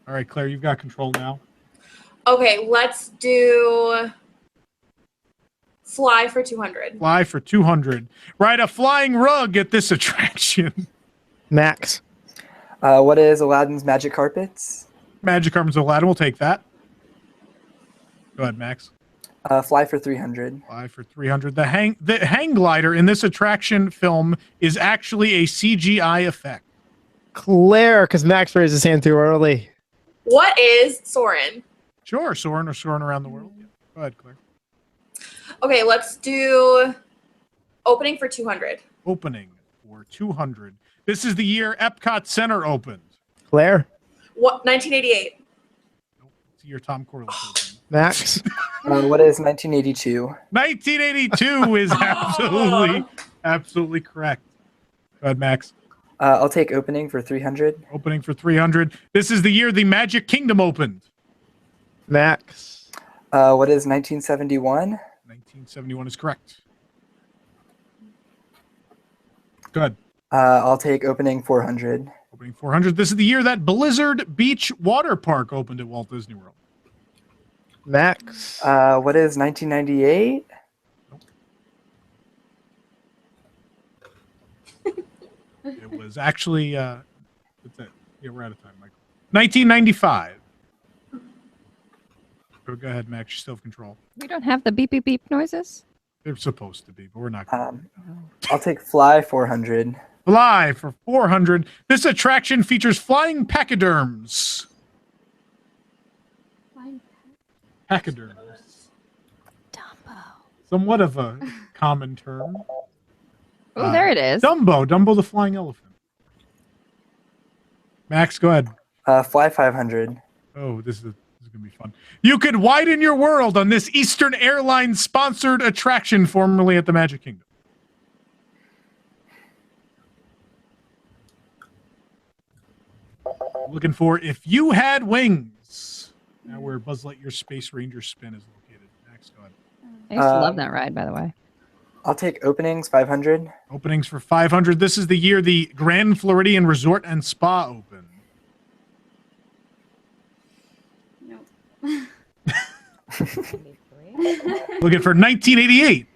All right, Claire, you've got control now. Okay, let's do Fly for 200. Fly for 200. Ride a flying rug at this attraction. Max. What is Aladdin's Magic Carpets? Magic Carpets Aladdin. We'll take that. Go ahead, Max. Fly for 300. Fly for 300. The hang glider in this attraction film is actually a CGI effect. Claire, because Max raised his hand too early. What is Soren? Sure, Soren or Soren Around the World. Yeah. Go ahead, Claire. Okay, let's do opening for 200. Opening for 200. This is the year Epcot Center opened. Claire. What? 1988. It's the year Tom Corliss opened. Max. What is 1982? 1982 is absolutely correct. Go ahead, Max. I'll take opening for 300. Opening for 300. This is the year the Magic Kingdom opened. Max. What is 1971? 1971 is correct. Go ahead. I'll take opening 400. Opening 400. This is the year that Blizzard Beach Water Park opened at Walt Disney World. Max. What is 1998? It was actually, yeah, we're out of time, Michael. 1995. Go ahead, Max. You still have control. We don't have the beep, beep, beep noises? They're supposed to be, but we're not going to. I'll take Fly 400. Fly for 400. This attraction features flying pachyderms. Pachyderms. Dumbo. Somewhat of a common term. Oh, there it is. Dumbo the flying elephant. Max, go ahead. Fly 500. Oh, this is going to be fun. You could widen your world on this Eastern Airlines sponsored attraction formerly at the Magic Kingdom. Looking for If You Had Wings. Now where Buzz Lightyear Space Ranger Spin is located. Max, go ahead. I used to love that ride, by the way. I'll take openings 500. Openings for 500. This is the year the Grand Floridian Resort and Spa opened. Looking for 1988.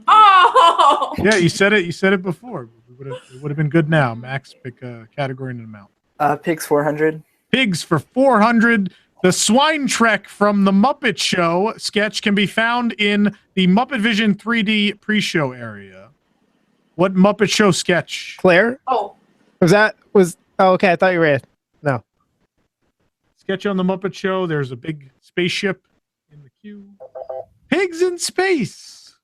Oh! Yeah, you said it. You said it before. It would have been good now. Max, pick a category and an amount. Pigs 400. Pigs for 400. The swine trek from the Muppet Show sketch can be found in the Muppet Vision 3D pre-show area. What Muppet Show sketch? Claire? Oh. Okay, I thought you read. No. Sketch on the Muppet Show. There's a big spaceship in the queue. Pigs in space.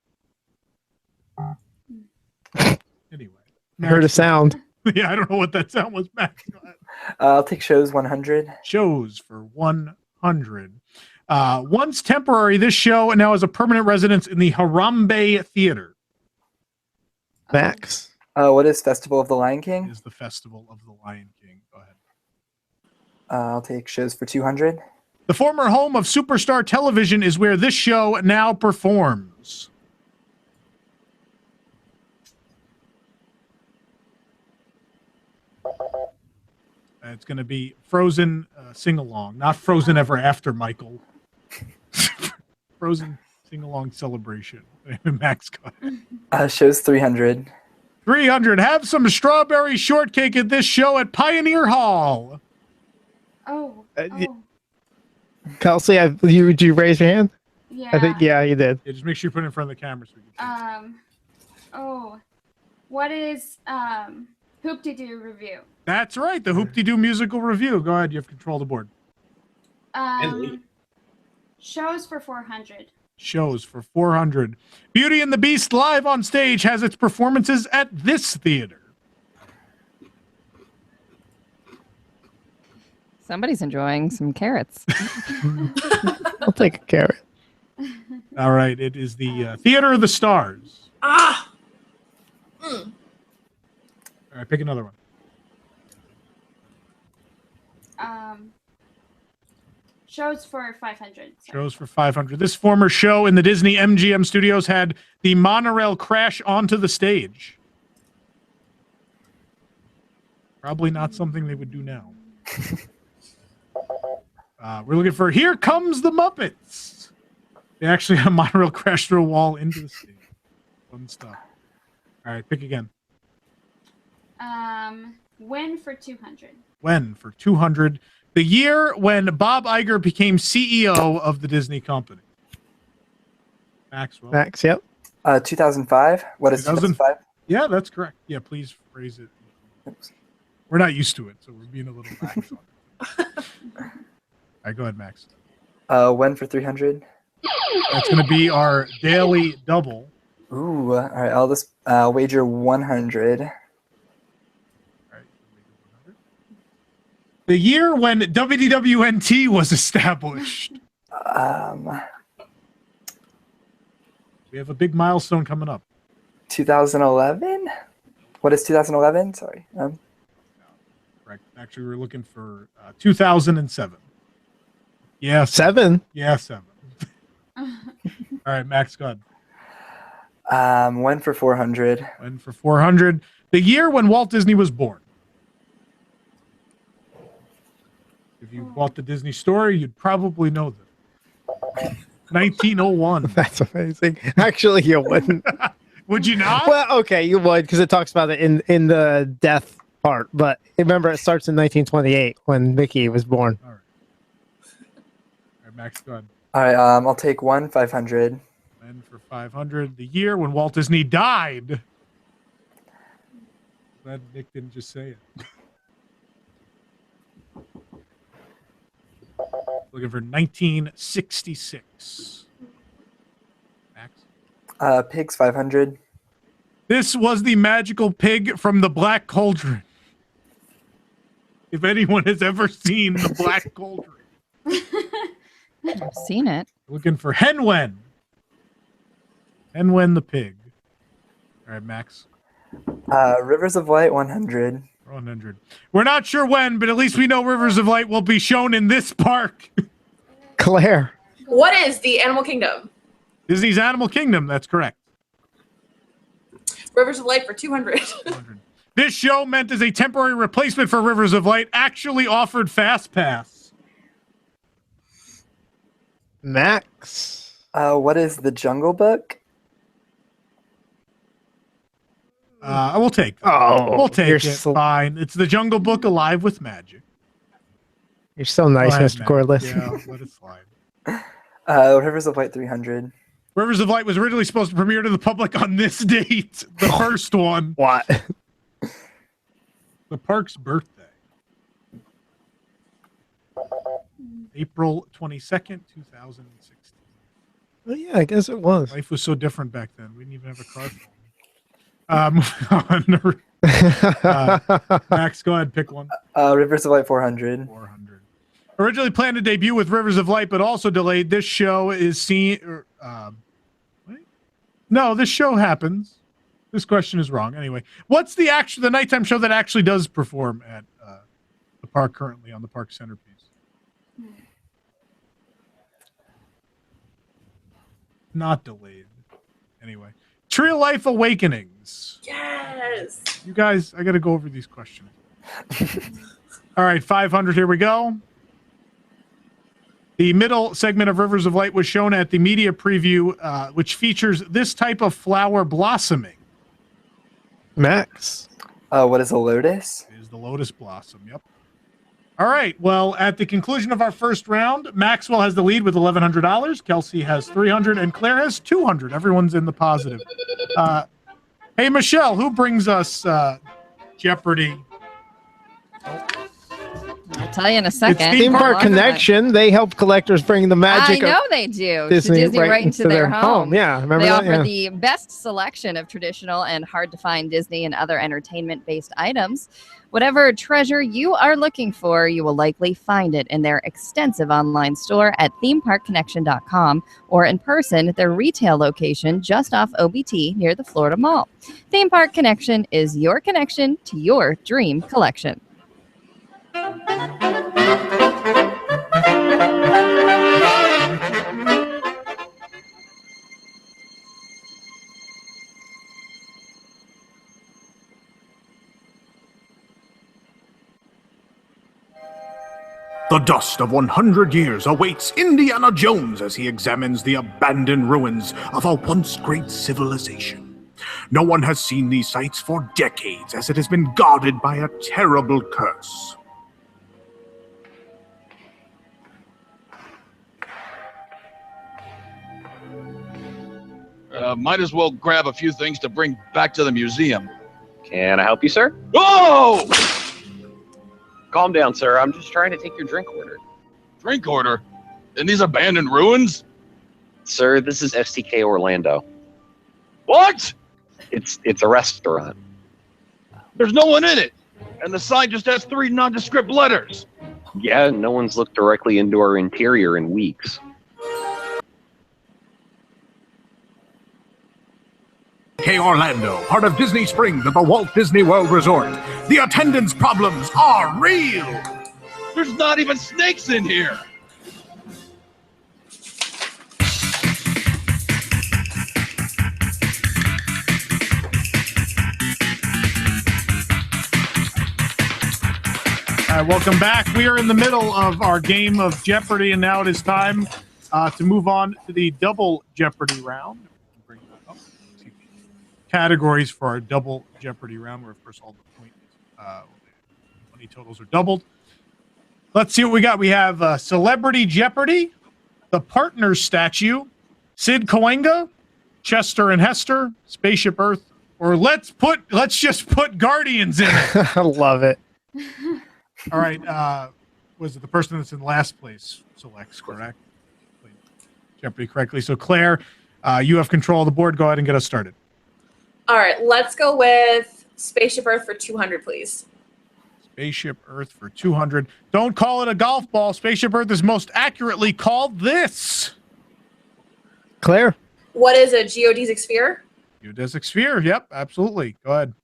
Anyway. I heard a sound. Yeah, I don't know what that sound was, Max. I'll take shows 100. Shows for 100. Once temporary, this show now has a permanent residence in the Harambe Theater. Max. What is Festival of the Lion King? Is the Festival of the Lion King. Go ahead. I'll take shows for 200. The former home of Superstar Television is where this show now performs. It's going to be Frozen sing-along, not Frozen Ever After, Michael. Frozen sing-along celebration. Max, go ahead. Shows 300. 300. Have some strawberry shortcake at this show at Pioneer Hall. Kelsey, did you raise your hand? Yeah. I think, yeah, you did. Yeah, just make sure you put it in front of the camera. So we can what is Hoop-de-Doo review? That's right, the Hoop-de-Doo musical review. Go ahead, you have control of the board. Shows for 400. Shows for 400. Beauty and the Beast live on stage has its performances at this theater. Somebody's enjoying some carrots. I'll take a carrot. All right, it is the Theater of the Stars. Ah. All right, pick another one. Shows for 500. Shows for 500. This former show in the Disney MGM studios had the monorail crash onto the stage. Probably not something they would do now. We're looking for Here Comes the Muppets. They actually had a monorail crash through a wall into the stage. Fun stuff. All right, pick again. When for 200. When for 200. The year when Bob Iger became CEO of the Disney company. Maxwell. Max, yep. 2005. What is 2005? Yeah, that's correct. Yeah, please phrase it. Oops. We're not used to it, so we're being a little lax on it. All right, go ahead, Max. When for 300? That's going to be our daily double. Ooh, all right. I'll just wager 100. The year when WDWNT was established. We have a big milestone coming up. 2011? What is 2011? Sorry. Correct. Actually, we're looking for 2007. Yeah. 7? Yeah, 7. All right, Max, go ahead. When for 400? When for 400. The year when Walt Disney was born. If you bought the Disney story, you'd probably know that. 1901. That's amazing. Actually, you wouldn't. Would you not? Well, okay, you would, because it talks about it in the death part. But remember, it starts in 1928 when Mickey was born. All right, Max, go ahead. All right, I'll take 500. And for 500, the year when Walt Disney died. Glad Nick didn't just say it. Looking for 1966. Max? Pigs 500. This was the magical pig from the Black Cauldron. If anyone has ever seen the Black Cauldron. I've seen it. Looking for Henwen. Henwen the pig. All right, Max. Rivers of Light 100. 100. We're not sure when, but at least we know Rivers of Light will be shown in this park. Claire. What is the Animal Kingdom? Disney's Animal Kingdom. That's correct. Rivers of Light for 200. This show, meant as a temporary replacement for Rivers of Light, actually offered Fast Pass. Max. What is the Jungle Book? I will take that. Oh, we'll take it. Fine. It's the Jungle Book Alive with Magic. You're so nice, ahead, Mr. Matt. Cordless. Yeah, let it slide. Rivers of Light 300. Rivers of Light was originally supposed to premiere to the public on this date, the first one. What? The park's birthday. April 22nd, 2016. Oh, yeah, I guess it was. Life was so different back then. We didn't even have a car phone. Moving on. Max, go ahead, pick one. Rivers of Light 400. Originally planned to debut with Rivers of Light, but also delayed. This show is seen. No, this show happens. This question is wrong. Anyway, what's the nighttime show that actually does perform at the park currently on the park centerpiece? Not delayed. Anyway, Tree of Life Awakenings. Yes. You guys, I got to go over these questions. All right, 500. Here we go. The middle segment of Rivers of Light was shown at the media preview, which features this type of flower blossoming. Max. What is a lotus? It is the lotus blossom. Yep. All right. Well, at the conclusion of our first round, Maxwell has the lead with $1,100. Kelsey has $300, and Claire has $200. Everyone's in the positive. Hey, Michelle, who brings us Jeopardy? I'll tell you in a second. It's Theme Park Connection. They help collectors bring the magic. I know they do. Disney right into their home. Yeah, remember they that? offer Yeah. the best selection of traditional and hard-to-find Disney and other entertainment-based items. Whatever treasure you are looking for, you will likely find it in their extensive online store at themeparkconnection.com or in person at their retail location just off OBT near the Florida Mall. Theme Park Connection is your connection to your dream collection. The dust of 100 years awaits Indiana Jones as he examines the abandoned ruins of a once great civilization. No one has seen these sites for decades as it has been guarded by a terrible curse. Might as well grab a few things to bring back to the museum. Can I help you, sir? Oh! Calm down, sir. I'm just trying to take your drink order. Drink order? In these abandoned ruins? Sir, this is STK Orlando. What? It's a restaurant. There's no one in it. And the sign just has 3 nondescript letters. Yeah, no one's looked directly into our interior in weeks. K Orlando, part of Disney Springs at the Walt Disney World Resort. The attendance problems are real. There's not even snakes in here. Welcome back. We are in the middle of our game of Jeopardy, and now it is time to move on to the double Jeopardy round. Bring that up. Categories for our double Jeopardy round, where of course all the money totals are doubled. Let's see what we got. We have Celebrity Jeopardy, the Partners Statue, Sid Cahuenga, Chester and Hester, Spaceship Earth, or let's just put Guardians in it. I love it. All right. Was it the person that's in last place selects, correct? Jeopardy correctly. So Claire, you have control of the board. Go ahead and get us started. All right, let's go with Spaceship Earth for 200, please. Spaceship Earth for 200. Don't call it a golf ball. Spaceship Earth is most accurately called this. Claire. What is a geodesic sphere? Geodesic sphere. Yep, absolutely. Go ahead.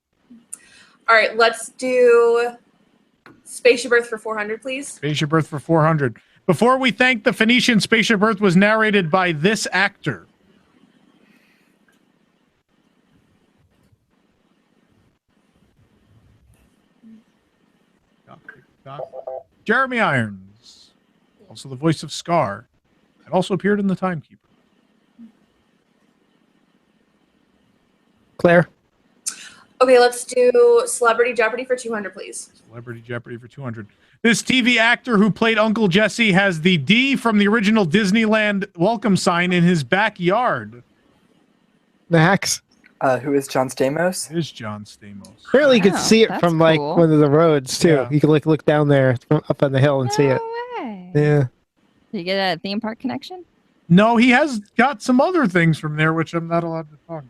All right, let's do Spaceship Earth for 400, please. Spaceship Earth for 400. Before we thank the Phoenician, Spaceship Earth was narrated by this actor. Jeremy Irons, also the voice of Scar, and also appeared in The Timekeeper. Claire. Okay, let's do Celebrity Jeopardy for 200, please. Celebrity Jeopardy for 200. This TV actor who played Uncle Jesse has the D from the original Disneyland welcome sign in his backyard. Max. Who is John Stamos? It is John Stamos. Apparently, you could see it that's from like cool. one of the roads too. Yeah. You could look down there from up on the hill and see it. Way. Yeah. Did you get a theme park connection? No, he has got some other things from there, which I'm not allowed to talk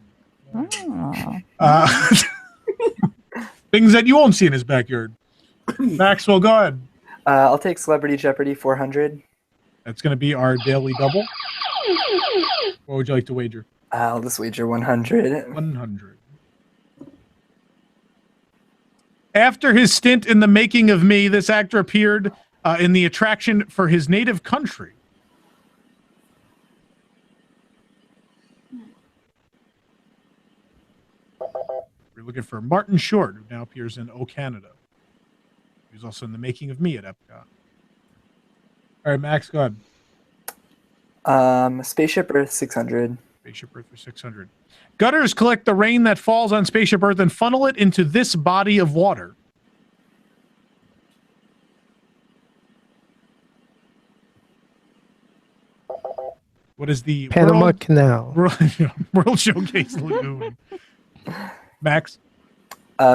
Oh. about. Things that you won't see in his backyard. Maxwell, go ahead. I'll take Celebrity Jeopardy 400. That's going to be our daily double. What would you like to wager? I'll just wager 100. 100. After his stint in The Making of Me, this actor appeared in the attraction for his native country. We're looking for Martin Short, who now appears in O Canada. He was also in The Making of Me at Epcot. All right, Max, go ahead. Spaceship Earth 600. Spaceship Earth for 600. Gutters collect the rain that falls on Spaceship Earth and funnel it into this body of water. What is the Panama Canal. World Showcase Lagoon? Max?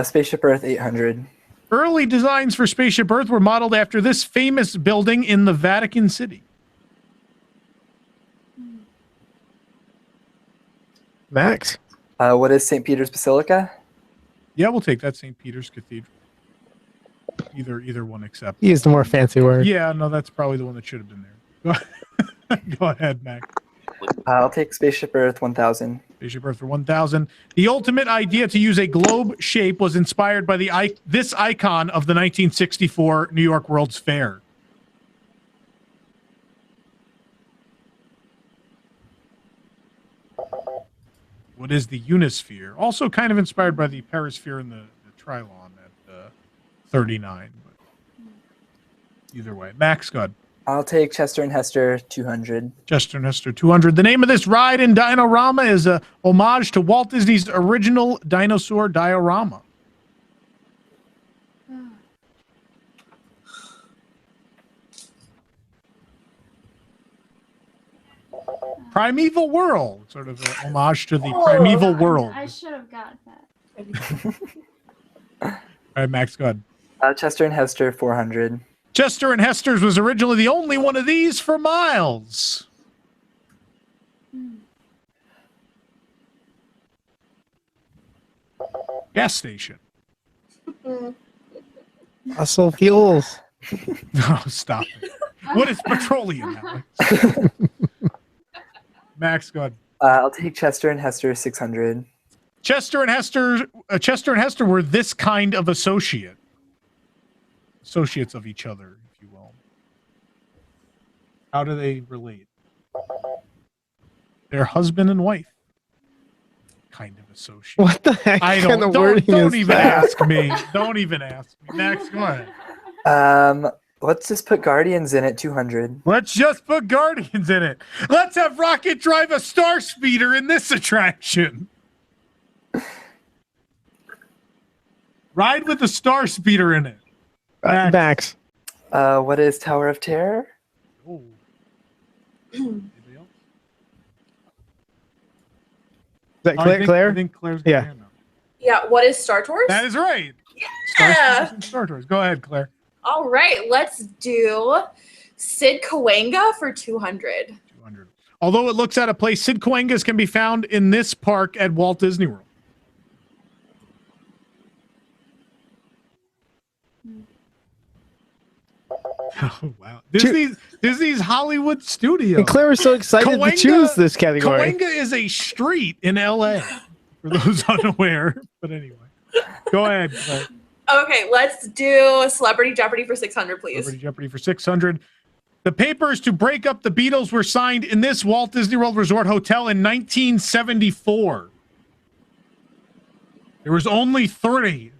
Spaceship Earth 800. Early designs for Spaceship Earth were modeled after this famous building in the Vatican City. Max? What is St. Peter's Basilica? Yeah, we'll take that. St. Peter's Cathedral. Either one except. He used the more fancy word. Yeah, no, that's probably the one that should have been there. Go ahead, Max. I'll take Spaceship Earth 1000. Spaceship Earth for 1000. The ultimate idea to use a globe shape was inspired by this icon of the 1964 New York World's Fair. What is the Unisphere? Also kind of inspired by the Perisphere and the Trilon at 39. But either way. Max, go ahead. I'll take Chester and Hester 200. Chester and Hester 200. The name of this ride in Dino-Rama is a homage to Walt Disney's original dinosaur diorama. Primeval World, sort of a homage to the Primeval World. I should have got that. All right, Max, go ahead. Chester and Hester 400. Chester and Hester's was originally the only one of these for miles. Gas station. Fossil fuels. No, stop it. What is petroleum, Alex? Max, go ahead. I'll take Chester and Hester 600. Chester and Hester were this kind of associates of each other, if you will. How do they relate? They're husband and wife. Kind of associate. What the heck? I kind of don't wording is even that? ask me. Don't even ask me. Max, go ahead. Let's just put Guardians in at 200. Let's just put Guardians in it. Let's have Rocket drive a star speeder in this attraction. Ride with the star speeder in it. Max. What is Tower of Terror? Oh. Is that Claire? I think Claire's yeah. hand up. Yeah, what is Star Tours? That is right. Yeah. Star Tours. Go ahead, Claire. All right, let's do Sid Cahuenga for 200. Although it looks at a place, Sid Cahuengas can be found in this park at Walt Disney World. Oh, wow. Disney's Hollywood studio. And Claire was so excited to choose this category. Cahuenga is a street in LA, for those unaware. But anyway, go ahead, Claire. Okay, let's do Celebrity Jeopardy for 600, please. Celebrity Jeopardy for 600. The papers to break up the Beatles were signed in this Walt Disney World Resort Hotel in 1974. There was only 3.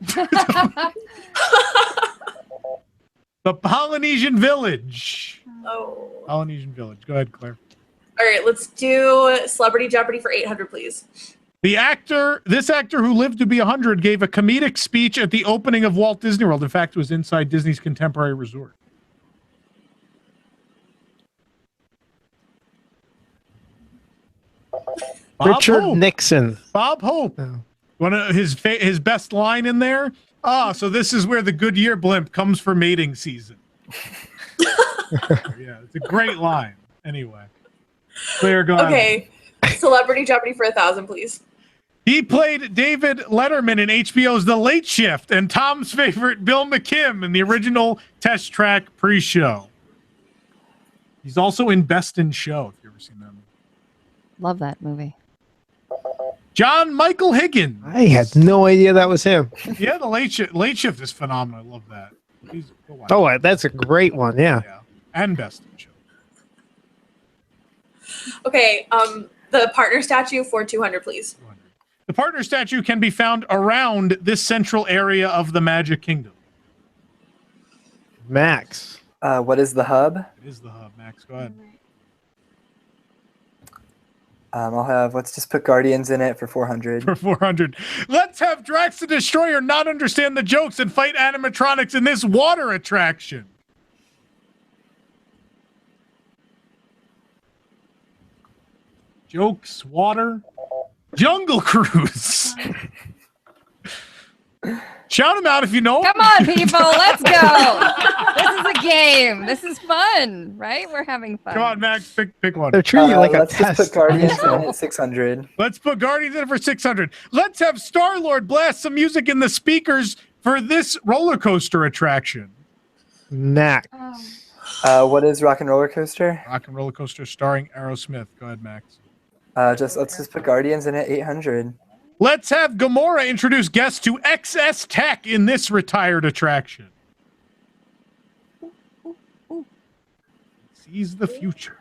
The Polynesian Village. Oh. Polynesian Village. Go ahead, Claire. All right, let's do Celebrity Jeopardy for 800, please. This actor who lived to be 100 gave a comedic speech at the opening of Walt Disney World. In fact, it was inside Disney's Contemporary Resort. Richard Nixon. Bob Hope. One of his best line in there. So this is where the Goodyear blimp comes for mating season. Yeah, it's a great line. Anyway, Claire, go ahead. Okay, Celebrity Jeopardy for 1,000, please. He played David Letterman in HBO's The Late Shift and Tom's favorite Bill McKim in the original Test Track pre-show. He's also in Best in Show, if you've ever seen that movie. Love that movie. John Michael Higgins. I had no idea that was him. Yeah, The Late Shift is phenomenal. I love that. Oh, that's a great one. Yeah. And Best in Show. Okay, the partner statue for 200, please. The partner statue can be found around this central area of the Magic Kingdom. Max. What is the hub? It is the hub. Max, go ahead. Let's just put Guardians in it for 400. For 400. Let's have Drax the Destroyer not understand the jokes and fight animatronics in this water attraction. Jokes, water, Jungle Cruise. Shout them out if you know them. Come on, people, let's go. This is a game. This is fun, right? We're having fun. Come on, Max, pick one. They're treating you like a let's test. just put Guardians in at 600. Let's put Guardians in for 600. Let's have Star-Lord blast some music in the speakers for this roller coaster attraction. Max. What is Rock and Roller Coaster? Rock and Roller Coaster starring Aerosmith. Go ahead, Max. Let's just put Guardians in at 800. Let's have Gamora introduce guests to XS Tech in this retired attraction. Seize the future.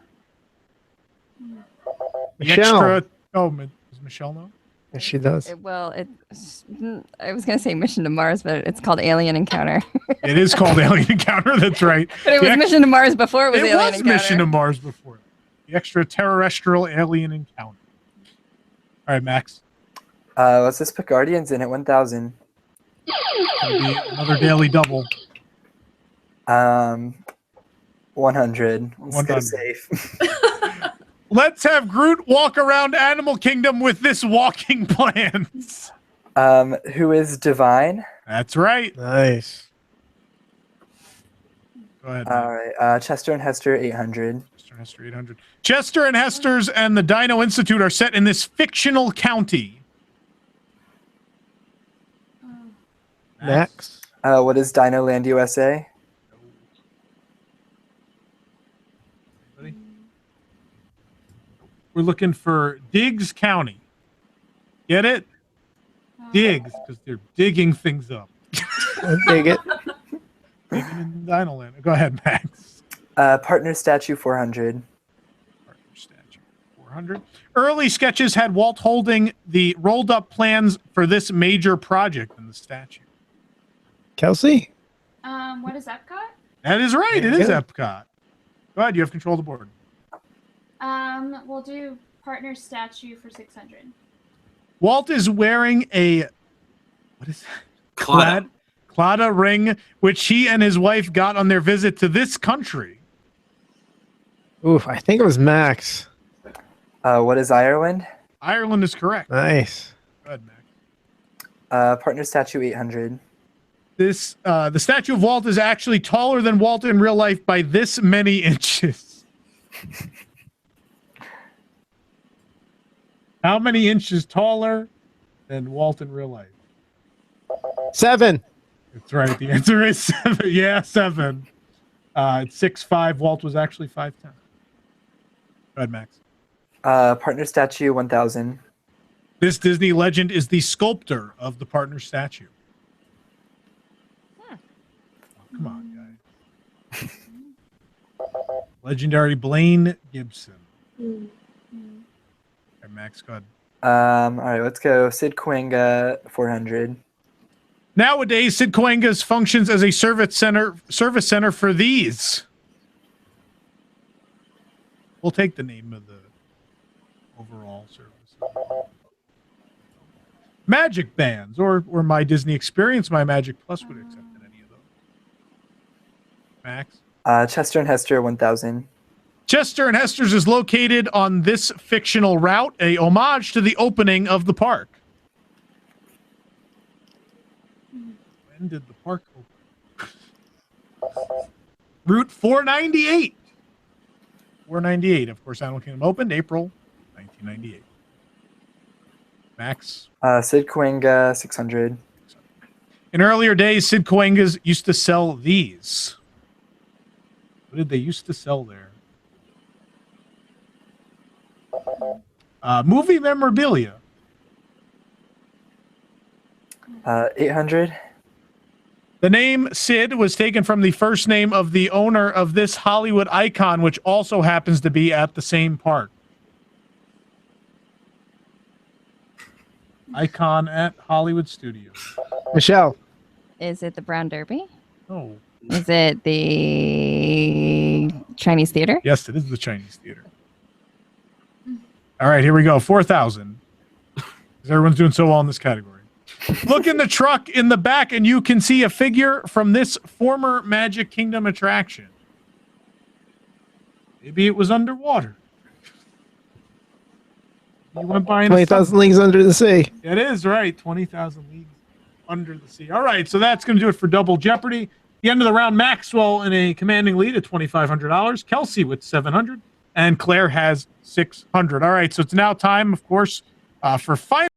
Michelle. Does Michelle know? Yes, she does. I was going to say Mission to Mars, but it's called Alien Encounter. It is called Alien Encounter. That's right. But it was Mission to Mars before it was Alien Encounter. It was Mission to Encounter. Mars before. The extraterrestrial alien encounter. All right, Max. Let's just put Guardians in at 1,000. Another daily double. 100. Let's go 100. safe. Let's have Groot walk around Animal Kingdom with this walking plans. Who is Divine? That's right. Nice. Go ahead. All right. Chester and Hester, 800. Hester 800. Chester and Hester's and the Dino Institute are set in this fictional county. Max. What is Dino Land USA? We're looking for Diggs County. Get it? Diggs, because they're digging things up. I dig it. Digging in Dino Land. Go ahead, Max. Partner statue, 400. 400. Early sketches had Walt holding the rolled up plans for this major project in the statue. Kelsey? What is Epcot? That is right. It is Epcot. Go ahead. You have control of the board. We'll do partner statue for 600. Walt is wearing a what is that? Clada ring, which he and his wife got on their visit to this country. Oof, I think it was Max. What is Ireland? Ireland is correct. Nice. Go ahead, Max. Partner statue, 800. This the statue of Walt is actually taller than Walt in real life by this many inches. How many inches taller than Walt in real life? 7. That's right. The answer is 7. Yeah, 7. It's 6'5". Walt was actually 5'10". Go ahead, Max. Partner statue, 1,000. This Disney legend is the sculptor of the partner statue. Oh, come on, guys. Legendary Blaine Gibson. All right, Max, go ahead. All right, let's go Sid Cahuenga, 400. Nowadays, Sid Cahuenga's functions as a service center for these. We'll take the name of the overall service. Magic Bands or My Disney Experience, My Magic Plus would accept any of those. Max? Chester and Hester 1000. Chester and Hester's is located on this fictional route, a homage to the opening of the park. When did the park open? Route 498. 498. Of course, Animal Kingdom opened April 1998. Max? Sid Cahuenga 600. In earlier days, Sid Cahuenga's used to sell these. What did they used to sell there? Movie memorabilia. 800. The name Sid was taken from the first name of the owner of this Hollywood icon, which also happens to be at the same park. Icon at Hollywood Studios. Michelle. Is it the Brown Derby? No. Is it the Chinese Theater? Yes, it is the Chinese Theater. All right, here we go. 4,000. Everyone's doing so well in this category. Look in the truck in the back, and you can see a figure from this former Magic Kingdom attraction. Maybe it was underwater. You went by 20,000 Leagues Under the Sea. It is, right. 20,000 Leagues Under the Sea. All right, so that's going to do it for Double Jeopardy. The end of the round, Maxwell in a commanding lead at $2,500. Kelsey with $700. And Claire has $600. All right, so it's now time, of course, for final.